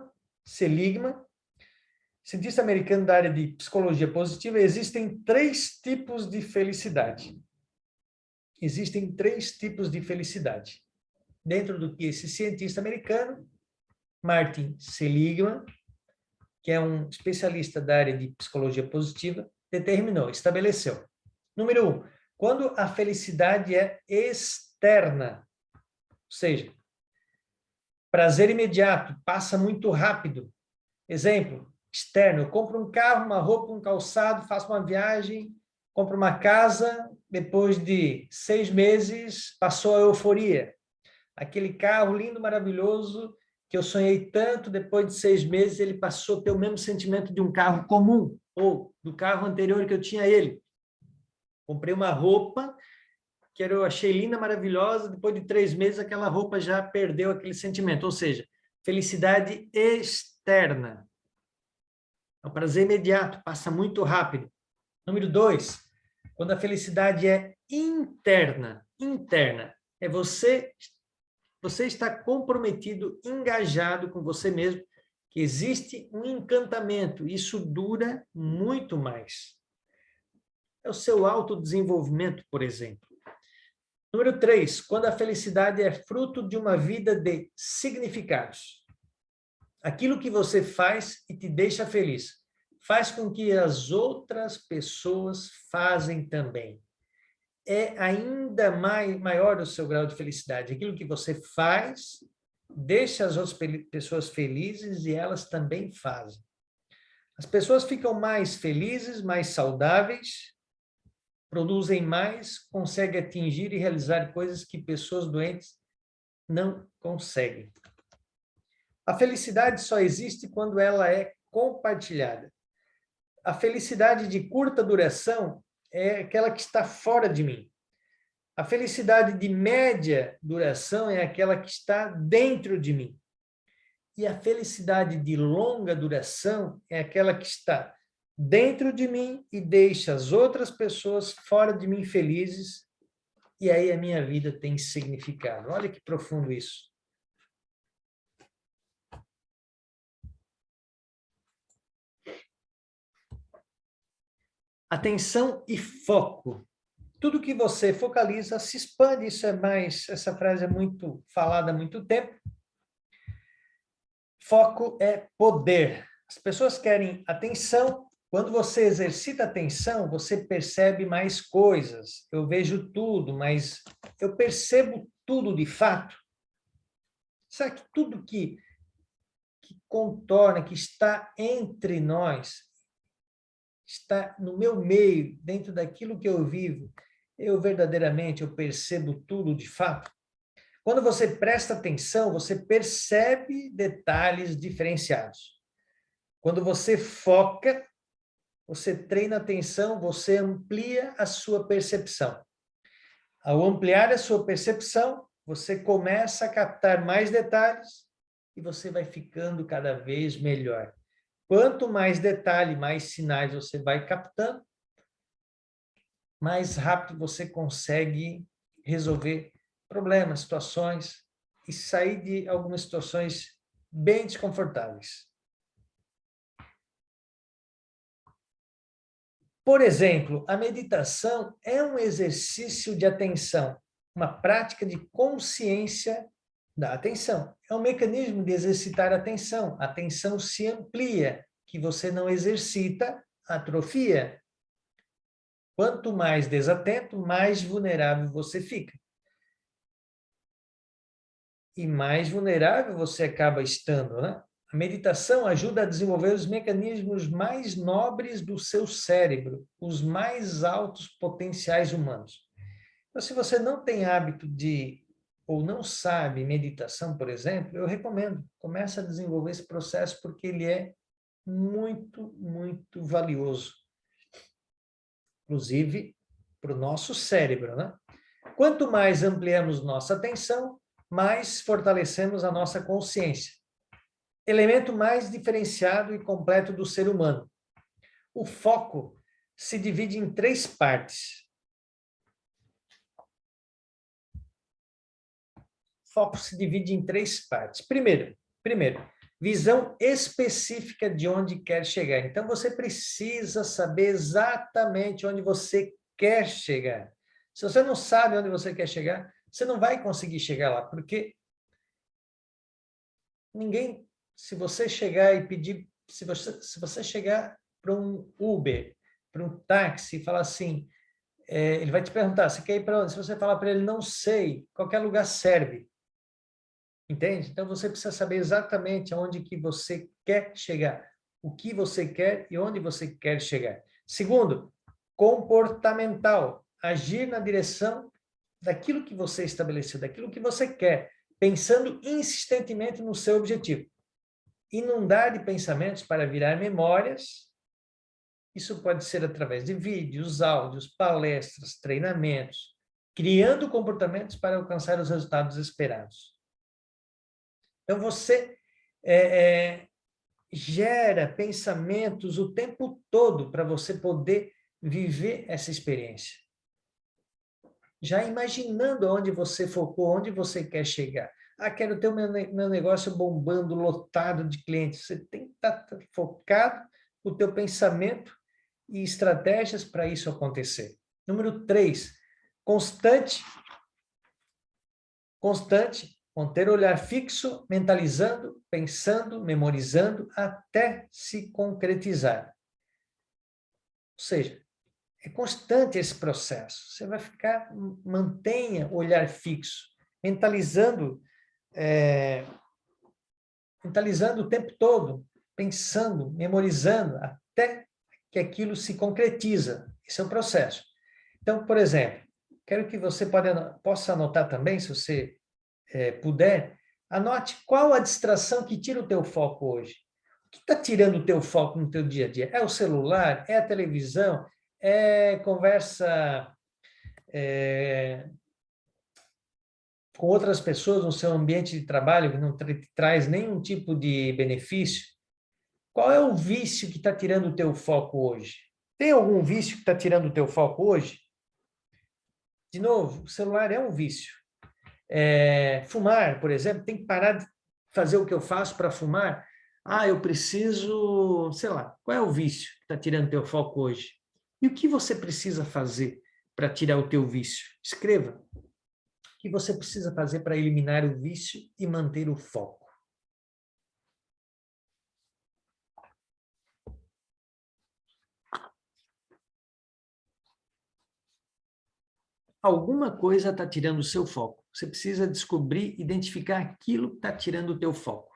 cientista americano da área de psicologia positiva, existem 3 tipos de felicidade. Existem 3 tipos de felicidade. Dentro do que esse cientista americano, Martin Seligman, que é um especialista da área de psicologia positiva, determinou, estabeleceu. Número 1, quando a felicidade é externa, ou seja, prazer imediato, passa muito rápido. Exemplo, externo, eu compro um carro, uma roupa, um calçado, faço uma viagem, compro uma casa, depois de 6 meses passou a euforia. Aquele carro lindo, maravilhoso, que eu sonhei tanto, depois de 6 meses ele passou a ter o mesmo sentimento de um carro comum, ou do carro anterior que eu tinha ele. Comprei uma roupa que eu achei linda, maravilhosa, depois de 3 meses aquela roupa já perdeu aquele sentimento, ou seja, felicidade externa. É um prazer imediato, passa muito rápido. Número 2, quando a felicidade é interna, é você está comprometido, engajado com você mesmo, que existe um encantamento, isso dura muito mais. É o seu autodesenvolvimento, por exemplo. Número 3, quando a felicidade é fruto de uma vida de significados. Aquilo que você faz e te deixa feliz, faz com que as outras pessoas fazem também. É ainda maior o seu grau de felicidade. Aquilo que você faz, deixa as outras pessoas felizes e elas também fazem. As pessoas ficam mais felizes, mais saudáveis, produzem mais, conseguem atingir e realizar coisas que pessoas doentes não conseguem. A felicidade só existe quando ela é compartilhada. A felicidade de curta duração é aquela que está fora de mim. A felicidade de média duração é aquela que está dentro de mim. E a felicidade de longa duração é aquela que está dentro de mim e deixa as outras pessoas fora de mim felizes, e aí a minha vida tem significado. Olha que profundo isso. Atenção e foco. Tudo que você focaliza se expande, essa frase é muito falada há muito tempo. Foco é poder. As pessoas querem atenção. Quando você exercita atenção, você percebe mais coisas. Eu vejo tudo, mas eu percebo tudo de fato. Sabe que tudo que contorna, que está entre nós, está no meu meio, dentro daquilo que eu vivo, eu percebo tudo de fato? Quando você presta atenção, você percebe detalhes diferenciados. Quando você foca, você treina a atenção, você amplia a sua percepção. Ao ampliar a sua percepção, você começa a captar mais detalhes e você vai ficando cada vez melhor. Quanto mais detalhe, mais sinais você vai captando, mais rápido você consegue resolver problemas, situações e sair de algumas situações bem desconfortáveis. Por exemplo, a meditação é um exercício de atenção, uma prática de consciência da atenção. É um mecanismo de exercitar a atenção. A atenção se amplia, que você não exercita, atrofia. Quanto mais desatento, mais vulnerável você fica. E mais vulnerável você acaba estando, né? A meditação ajuda a desenvolver os mecanismos mais nobres do seu cérebro, os mais altos potenciais humanos. Então, se você não tem hábito ou não sabe meditação, por exemplo, eu recomendo, comece a desenvolver esse processo porque ele é muito, muito valioso. Inclusive, para o nosso cérebro, né? Quanto mais ampliamos nossa atenção, mais fortalecemos a nossa consciência. Elemento mais diferenciado e completo do ser humano. O foco se divide em 3 partes. Foco se divide em 3 partes. Primeiro, visão específica de onde quer chegar. Então, você precisa saber exatamente onde você quer chegar. Se você não sabe onde você quer chegar, você não vai conseguir chegar lá, porque ninguém, se você chegar e pedir, se você chegar para um Uber, para um táxi e falar assim, ele vai te perguntar, você quer ir para onde? Se você falar para ele, não sei, qualquer lugar serve. Entende? Então, você precisa saber exatamente aonde que você quer chegar, o que você quer e onde você quer chegar. Segundo, comportamental, agir na direção daquilo que você estabeleceu, daquilo que você quer, pensando insistentemente no seu objetivo. Inundar de pensamentos para virar memórias, isso pode ser através de vídeos, áudios, palestras, treinamentos, criando comportamentos para alcançar os resultados esperados. Então, você gera pensamentos o tempo todo para você poder viver essa experiência. Já imaginando onde você focou, onde você quer chegar. Ah, quero ter o meu negócio bombando, lotado de clientes. Você tem que estar focado no teu pensamento e estratégias para isso acontecer. Número 3, constante, manter o olhar fixo, mentalizando, pensando, memorizando, até se concretizar. Ou seja, é constante esse processo. Você vai ficar, mantenha o olhar fixo, mentalizando o tempo todo, pensando, memorizando, até que aquilo se concretiza. Esse é o processo. Então, por exemplo, quero que você possa anotar também, se você puder, anote qual a distração que tira o teu foco hoje. O que está tirando o teu foco no teu dia a dia? É o celular? É a televisão? É conversa com outras pessoas no seu ambiente de trabalho que não traz nenhum tipo de benefício? Qual é o vício que está tirando o teu foco hoje? Tem algum vício que está tirando o teu foco hoje? De novo, o celular é um vício. Fumar, por exemplo, tem que parar de fazer o que eu faço para fumar. Ah, eu preciso, sei lá, qual é o vício que está tirando o teu foco hoje? E o que você precisa fazer para tirar o teu vício? Escreva. O que você precisa fazer para eliminar o vício e manter o foco? Alguma coisa está tirando o seu foco. Você precisa descobrir, identificar aquilo que está tirando o teu foco.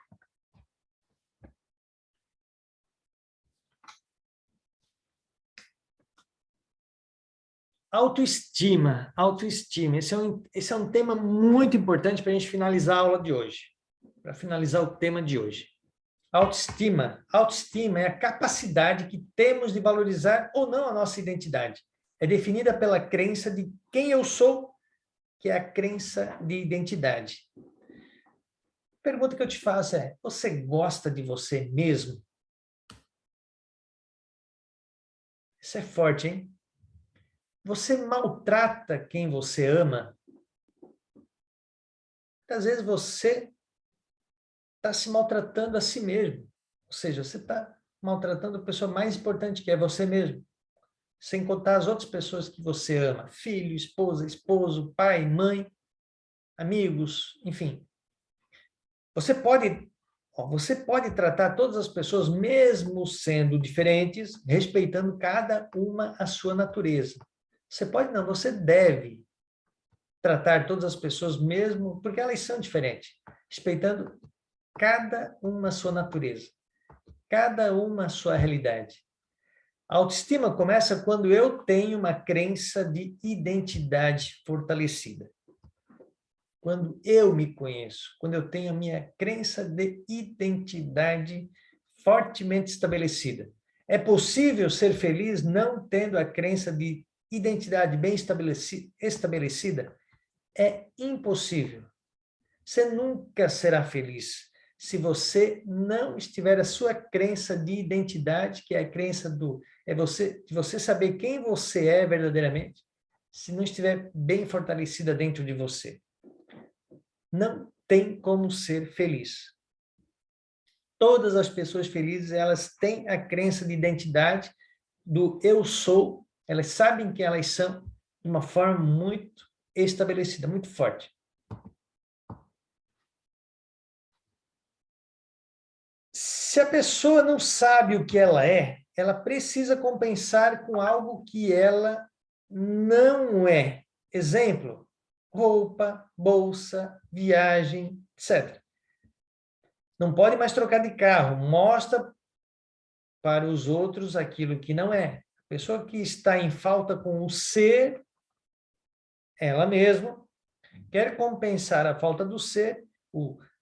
Autoestima. Esse é um tema muito importante para a gente finalizar a aula de hoje. Para finalizar o tema de hoje. Autoestima. Autoestima é a capacidade que temos de valorizar ou não a nossa identidade. É definida pela crença de quem eu sou, que é a crença de identidade. A pergunta que eu te faço é, você gosta de você mesmo? Isso é forte, hein? Você maltrata quem você ama? Muitas vezes você está se maltratando a si mesmo. Ou seja, você está maltratando a pessoa mais importante, que é você mesmo. Sem contar as outras pessoas que você ama. Filho, esposa, esposo, pai, mãe, amigos, enfim. Você pode tratar todas as pessoas, mesmo sendo diferentes, respeitando cada uma a sua natureza. Você pode não, você deve tratar todas as pessoas mesmo, porque elas são diferentes, respeitando cada uma a sua natureza, cada uma a sua realidade. A autoestima começa quando eu tenho uma crença de identidade fortalecida. Quando eu me conheço, quando eu tenho a minha crença de identidade fortemente estabelecida. É possível ser feliz não tendo a crença de identidade bem estabelecida? É impossível. Você nunca será feliz se você não estiver a sua crença de identidade, que é a crença de você saber quem você é verdadeiramente, se não estiver bem fortalecida dentro de você. Não tem como ser feliz. Todas as pessoas felizes, elas têm a crença de identidade do eu sou, elas sabem que elas são de uma forma muito estabelecida, muito forte. Se a pessoa não sabe o que ela é, ela precisa compensar com algo que ela não é. Exemplo, roupa, bolsa, viagem, etc. Não pode mais trocar de carro, mostra para os outros aquilo que não é. A pessoa que está em falta com o ser, ela mesma, quer compensar a falta do ser,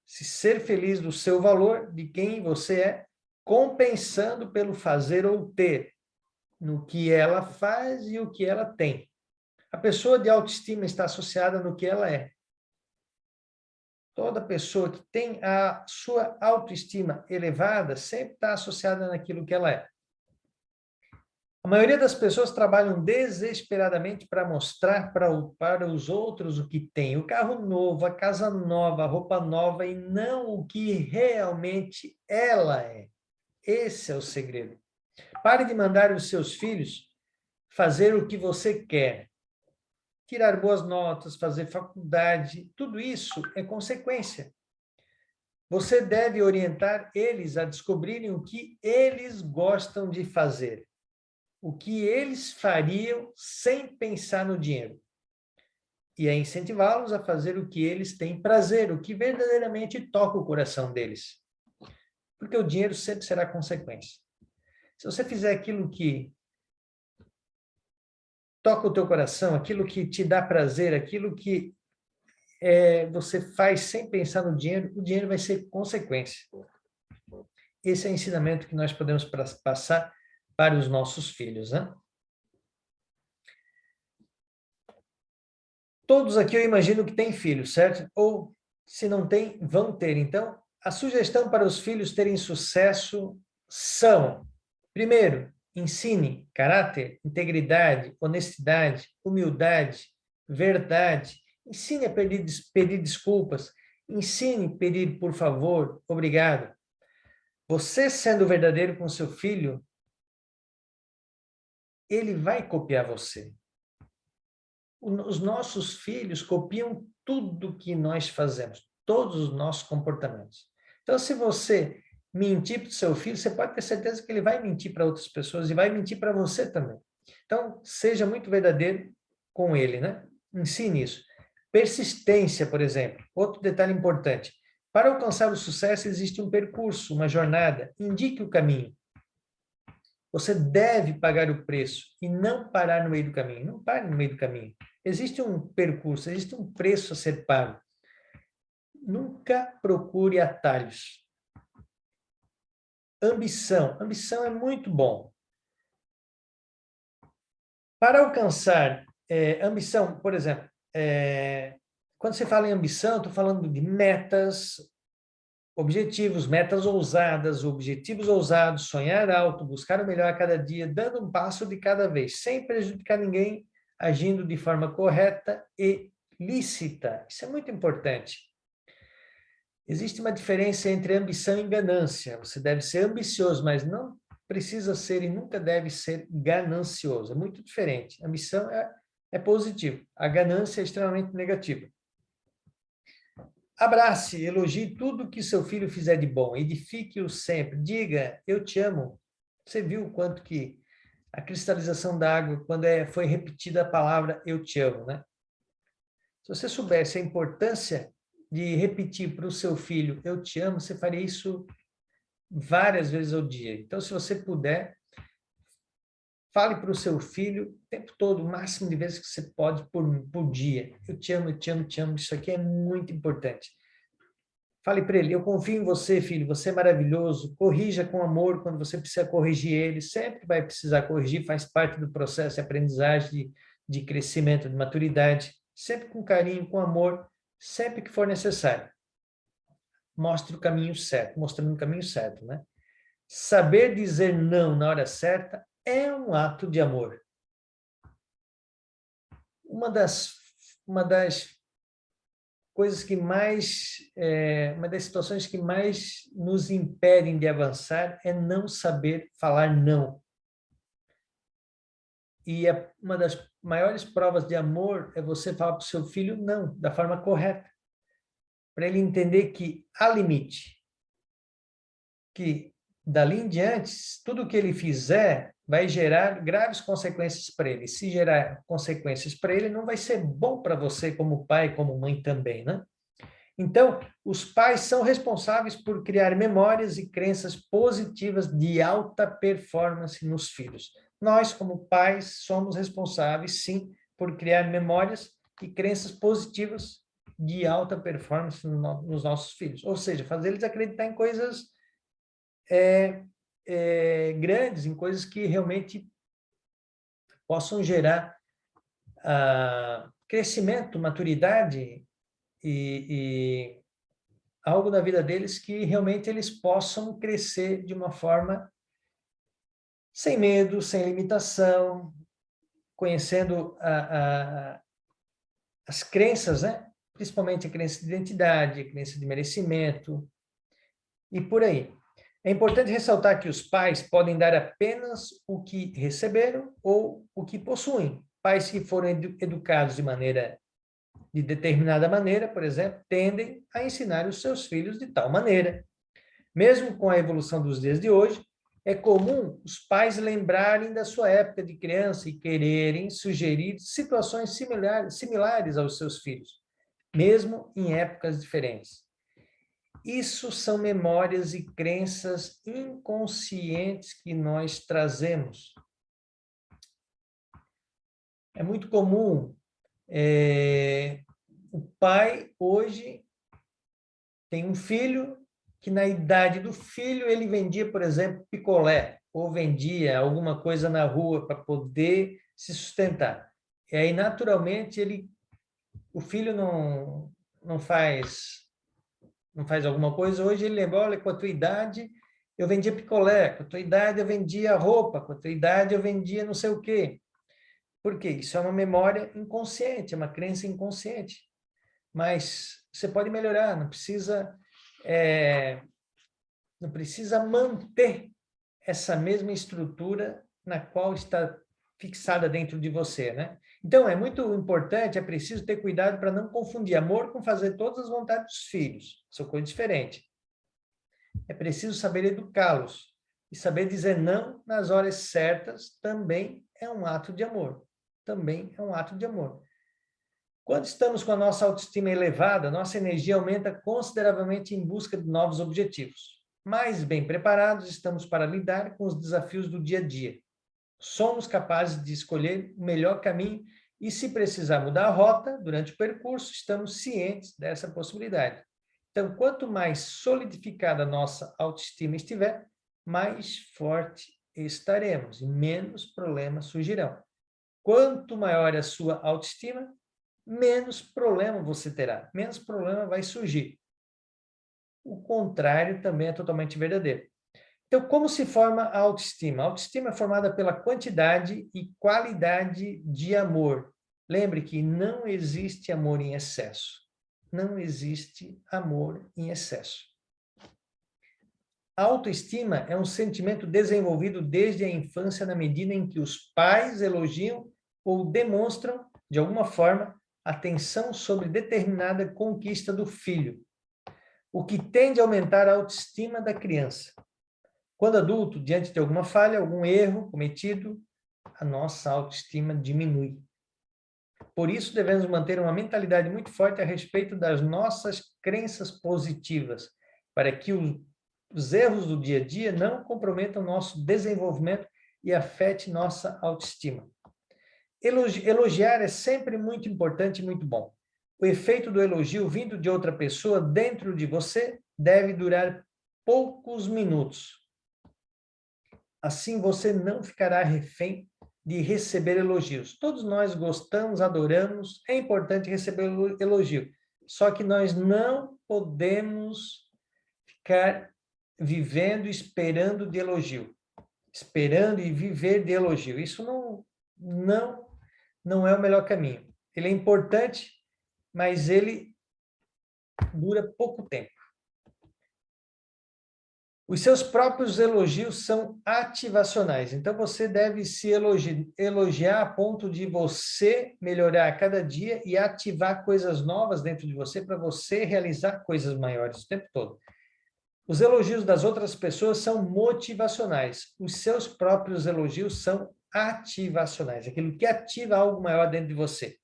se ser feliz do seu valor, de quem você é, compensando pelo fazer ou ter, no que ela faz e o que ela tem. A pessoa de autoestima está associada no que ela é. Toda pessoa que tem a sua autoestima elevada sempre está associada naquilo que ela é. A maioria das pessoas trabalham desesperadamente para mostrar para os outros o que tem. O carro novo, a casa nova, a roupa nova, e não o que realmente ela é. Esse é o segredo. Pare de mandar os seus filhos fazer o que você quer. Tirar boas notas, fazer faculdade, tudo isso é consequência. Você deve orientar eles a descobrirem o que eles gostam de fazer. O que eles fariam sem pensar no dinheiro. E a incentivá-los a fazer o que eles têm prazer, o que verdadeiramente toca o coração deles. Porque o dinheiro sempre será consequência. Se você fizer aquilo que toca o teu coração, aquilo que te dá prazer, aquilo que você faz sem pensar no dinheiro, o dinheiro vai ser consequência. Esse é o ensinamento que nós podemos passar para os nossos filhos, né? Todos aqui eu imagino que têm filhos, certo? Ou, se não têm, vão ter. Então, a sugestão para os filhos terem sucesso são, primeiro, ensine caráter, integridade, honestidade, humildade, verdade. Ensine a pedir desculpas. Ensine a pedir por favor, obrigado. Você sendo verdadeiro com seu filho, ele vai copiar você. Os nossos filhos copiam tudo que nós fazemos, todos os nossos comportamentos. Então, se você mentir para o seu filho, você pode ter certeza que ele vai mentir para outras pessoas e vai mentir para você também. Então, seja muito verdadeiro com ele, né? Ensine isso. Persistência, por exemplo. Outro detalhe importante. Para alcançar o sucesso, existe um percurso, uma jornada. Indique o caminho. Você deve pagar o preço e não parar no meio do caminho. Não pare no meio do caminho. Existe um percurso, existe um preço a ser pago. Nunca procure atalhos. Ambição. Ambição é muito bom. Para alcançar ambição, por exemplo, quando você fala em ambição, estou falando de metas, objetivos, metas ousadas, objetivos ousados, sonhar alto, buscar o melhor a cada dia, dando um passo de cada vez, sem prejudicar ninguém, agindo de forma correta e lícita. Isso é muito importante. Existe uma diferença entre ambição e ganância. Você deve ser ambicioso, mas não precisa ser e nunca deve ser ganancioso. É muito diferente. A ambição é positivo. A ganância é extremamente negativa. Abrace, elogie tudo que seu filho fizer de bom. Edifique-o sempre. Diga, eu te amo. Você viu o quanto que a cristalização da água, quando foi repetida a palavra eu te amo, né? Se você soubesse a importância de repetir para o seu filho eu te amo, você faria isso várias vezes ao dia. Então, se você puder, fale para o seu filho o tempo todo, o máximo de vezes que você pode por dia. Eu te amo, eu te amo, eu te amo. Isso aqui é muito importante. Fale para ele, eu confio em você, filho, você é maravilhoso. Corrija com amor quando você precisa corrigir ele. Sempre vai precisar corrigir, faz parte do processo de aprendizagem, de crescimento, de maturidade. Sempre com carinho, com amor. sempre que for necessário. Mostre o caminho certo, mostrando o caminho certo, né? Saber dizer não na hora certa é um ato de amor. Uma das coisas que mais, uma das situações que mais nos impedem de avançar é não saber falar não. E uma das maiores provas de amor é você falar para o seu filho não, da forma correta. Para ele entender que há limite. Que dali em diante, tudo que ele fizer vai gerar graves consequências para ele. Se gerar consequências para ele, não vai ser bom para você como pai, como mãe também, né? Então, os pais são responsáveis por criar memórias e crenças positivas de alta performance nos filhos. Nós, como pais, somos responsáveis, sim, por criar memórias e crenças positivas de alta performance nos nossos filhos. Ou seja, fazer eles acreditar em coisas grandes, em coisas que realmente possam gerar crescimento, maturidade e algo na vida deles que realmente eles possam crescer de uma forma sem medo, sem limitação, conhecendo as crenças, né? Principalmente a crença de identidade, a crença de merecimento e por aí. É importante ressaltar que os pais podem dar apenas o que receberam ou o que possuem. Pais que foram educados de determinada maneira, por exemplo, tendem a ensinar os seus filhos de tal maneira. Mesmo com a evolução dos dias de hoje, é comum os pais lembrarem da sua época de criança e quererem sugerir situações similares aos seus filhos, mesmo em épocas diferentes. Isso são memórias e crenças inconscientes que nós trazemos. É muito comum o pai hoje tem um filho que na idade do filho ele vendia, por exemplo, picolé ou vendia alguma coisa na rua para poder se sustentar. E aí, naturalmente, o filho não faz alguma coisa. Hoje ele lembra, olha, com a tua idade eu vendia picolé, com a tua idade eu vendia roupa, com a tua idade eu vendia não sei o quê. Por quê? Isso é uma memória inconsciente, é uma crença inconsciente. Mas você pode melhorar, não precisa manter essa mesma estrutura na qual está fixada dentro de você, né? Então, é muito importante, é preciso ter cuidado para não confundir amor com fazer todas as vontades dos filhos. São coisas diferentes. É preciso saber educá-los. E saber dizer não nas horas certas também é um ato de amor. Também é um ato de amor. Quando estamos com a nossa autoestima elevada, nossa energia aumenta consideravelmente em busca de novos objetivos. Mais bem preparados estamos para lidar com os desafios do dia a dia. Somos capazes de escolher o melhor caminho e, se precisar mudar a rota durante o percurso, estamos cientes dessa possibilidade. Então, quanto mais solidificada a nossa autoestima estiver, mais forte estaremos e menos problemas surgirão. Quanto maior a sua autoestima, menos problema você terá, menos problema vai surgir. O contrário também é totalmente verdadeiro. Então, como se forma a autoestima? A autoestima é formada pela quantidade e qualidade de amor. Lembre que não existe amor em excesso. Não existe amor em excesso. A autoestima é um sentimento desenvolvido desde a infância na medida em que os pais elogiam ou demonstram, de alguma forma, atenção sobre determinada conquista do filho, o que tende a aumentar a autoestima da criança. Quando adulto, diante de alguma falha, algum erro cometido, a nossa autoestima diminui. Por isso, devemos manter uma mentalidade muito forte a respeito das nossas crenças positivas, para que os erros do dia a dia não comprometam nosso desenvolvimento e afete nossa autoestima. Elogiar é sempre muito importante e muito bom. O efeito do elogio vindo de outra pessoa dentro de você deve durar poucos minutos. Assim você não ficará refém de receber elogios. Todos nós gostamos, adoramos, é importante receber elogio. Só que nós não podemos ficar vivendo e esperando de elogio. Esperando e viver de elogio. Isso não é o melhor caminho. Ele é importante, mas ele dura pouco tempo. Os seus próprios elogios são ativacionais. Então, você deve se elogiar a ponto de você melhorar a cada dia e ativar coisas novas dentro de você para você realizar coisas maiores o tempo todo. Os elogios das outras pessoas são motivacionais. Os seus próprios elogios são ativacionais. Aquilo que ativa algo maior dentro de você.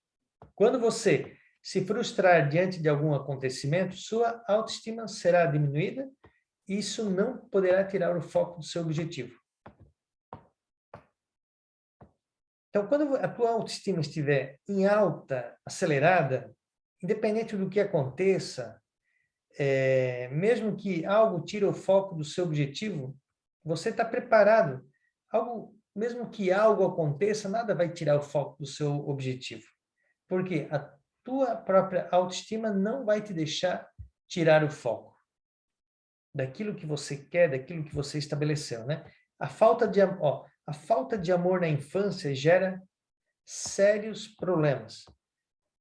Quando você se frustrar diante de algum acontecimento, sua autoestima será diminuída. Isso não poderá tirar o foco do seu objetivo. Então, quando a tua autoestima estiver em alta, acelerada, independente do que aconteça, mesmo que algo tire o foco do seu objetivo, você está preparado. Mesmo que algo aconteça, nada vai tirar o foco do seu objetivo. Porque a tua própria autoestima não vai te deixar tirar o foco daquilo que você quer, daquilo que você estabeleceu, né? A falta de amor na infância gera sérios problemas.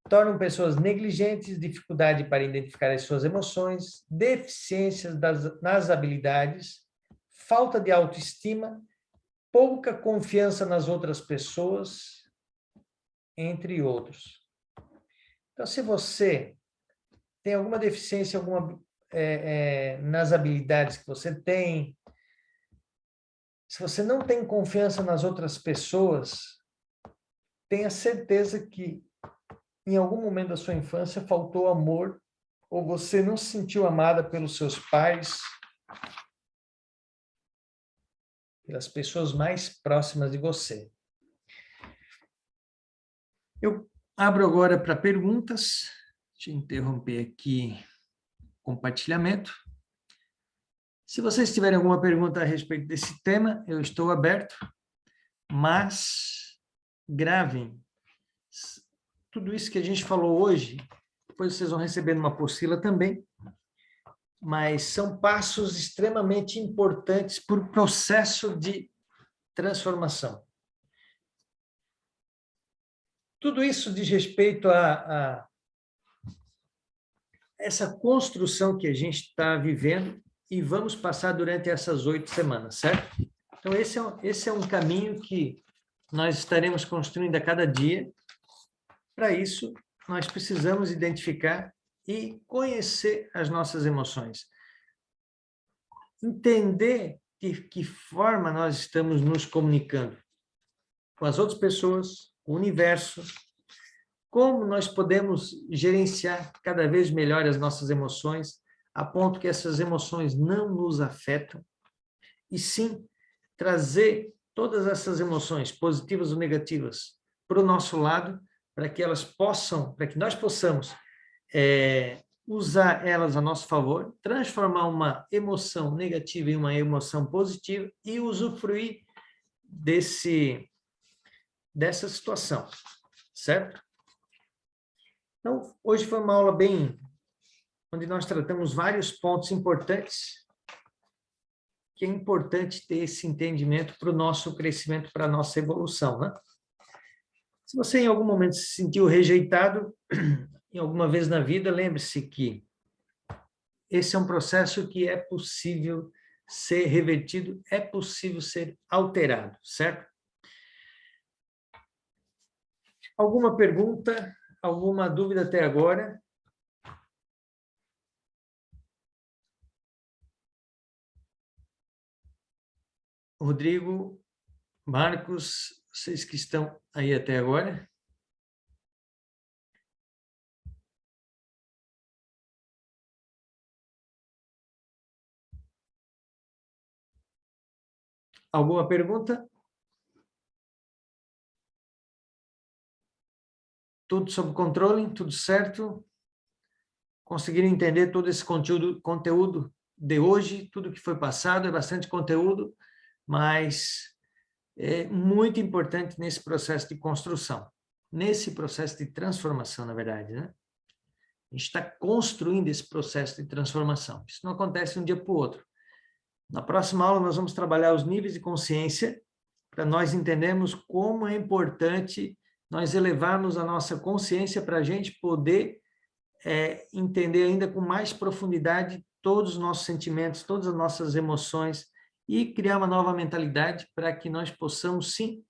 Tornam pessoas negligentes, dificuldade para identificar as suas emoções, deficiências nas habilidades, falta de autoestima, pouca confiança nas outras pessoas, entre outros. Então, se você tem alguma deficiência, nas habilidades que você tem, se você não tem confiança nas outras pessoas, tenha certeza que em algum momento da sua infância faltou amor, ou você não se sentiu amada pelos seus pais, pelas pessoas mais próximas de você. Eu abro agora para perguntas. Deixa eu interromper aqui compartilhamento. Se vocês tiverem alguma pergunta a respeito desse tema, eu estou aberto, mas gravem tudo isso que a gente falou hoje, depois vocês vão receber numa apostila também, mas são passos extremamente importantes para o processo de transformação. Tudo isso diz respeito a essa construção que a gente está vivendo e vamos passar durante essas 8 semanas, certo? Então, esse é um caminho que nós estaremos construindo a cada dia. Para isso, nós precisamos identificar e conhecer as nossas emoções. Entender de que forma nós estamos nos comunicando com as outras pessoas, com o universo, como nós podemos gerenciar cada vez melhor as nossas emoções, a ponto que essas emoções não nos afetam, e sim trazer todas essas emoções, positivas ou negativas, para o nosso lado, para que nós possamos usar elas a nosso favor, transformar uma emoção negativa em uma emoção positiva e usufruir dessa situação, certo? Então, hoje foi uma aula onde nós tratamos vários pontos importantes, que é importante ter esse entendimento para o nosso crescimento, para a nossa evolução, né? Se você em algum momento se sentiu rejeitado, em alguma vez na vida, lembre-se que esse é um processo que é possível ser revertido, é possível ser alterado, certo? Alguma pergunta? Alguma dúvida até agora? Rodrigo, Marcos, vocês que estão aí até agora? Alguma pergunta? Tudo sob controle? Tudo certo? Conseguiram entender todo esse conteúdo de hoje? Tudo que foi passado, é bastante conteúdo, mas é muito importante nesse processo de construção, nesse processo de transformação, na verdade, né? A gente está construindo esse processo de transformação. Isso não acontece de um dia para o outro. Na próxima aula, nós vamos trabalhar os níveis de consciência para nós entendermos como é importante nós elevarmos a nossa consciência para a gente poder entender ainda com mais profundidade todos os nossos sentimentos, todas as nossas emoções e criar uma nova mentalidade para que nós possamos, sim,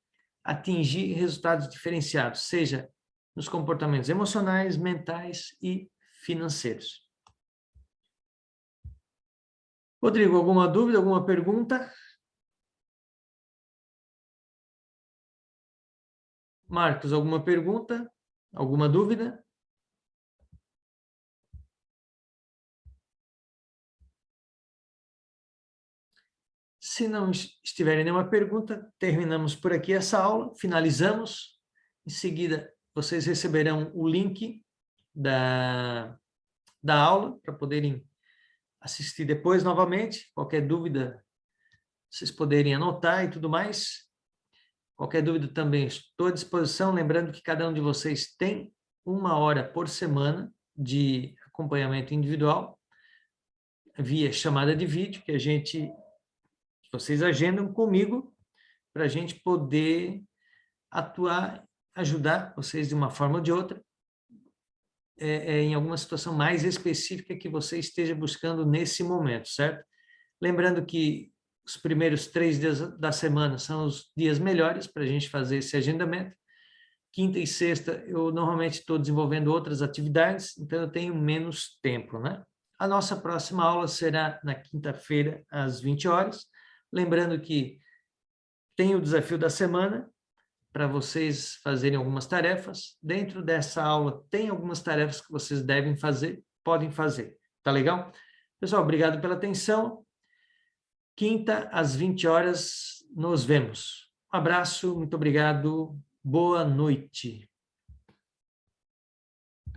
atingir resultados diferenciados, seja nos comportamentos emocionais, mentais e financeiros. Rodrigo, alguma dúvida, alguma pergunta? Marcos, alguma pergunta? Alguma dúvida? Se não estiverem nenhuma pergunta, terminamos por aqui essa aula, finalizamos. Em seguida, vocês receberão o link da aula para poderem assistir depois novamente. Qualquer dúvida, vocês poderem anotar e tudo mais. Qualquer dúvida também estou à disposição, lembrando que cada um de vocês tem 1 hora por semana de acompanhamento individual via chamada de vídeo, que vocês agendam comigo para a gente poder atuar, ajudar vocês de uma forma ou de outra, em alguma situação mais específica que você esteja buscando nesse momento, certo? Lembrando que os primeiros 3 dias da semana são os dias melhores para a gente fazer esse agendamento. Quinta e sexta eu normalmente estou desenvolvendo outras atividades, então eu tenho menos tempo, né? A nossa próxima aula será na quinta-feira, às 20 horas. Lembrando que tem o desafio da semana para vocês fazerem algumas tarefas. Dentro dessa aula tem algumas tarefas que vocês devem fazer, podem fazer. Tá legal? Pessoal, obrigado pela atenção. Quinta, às 20 horas, nos vemos. Um abraço, muito obrigado, boa noite.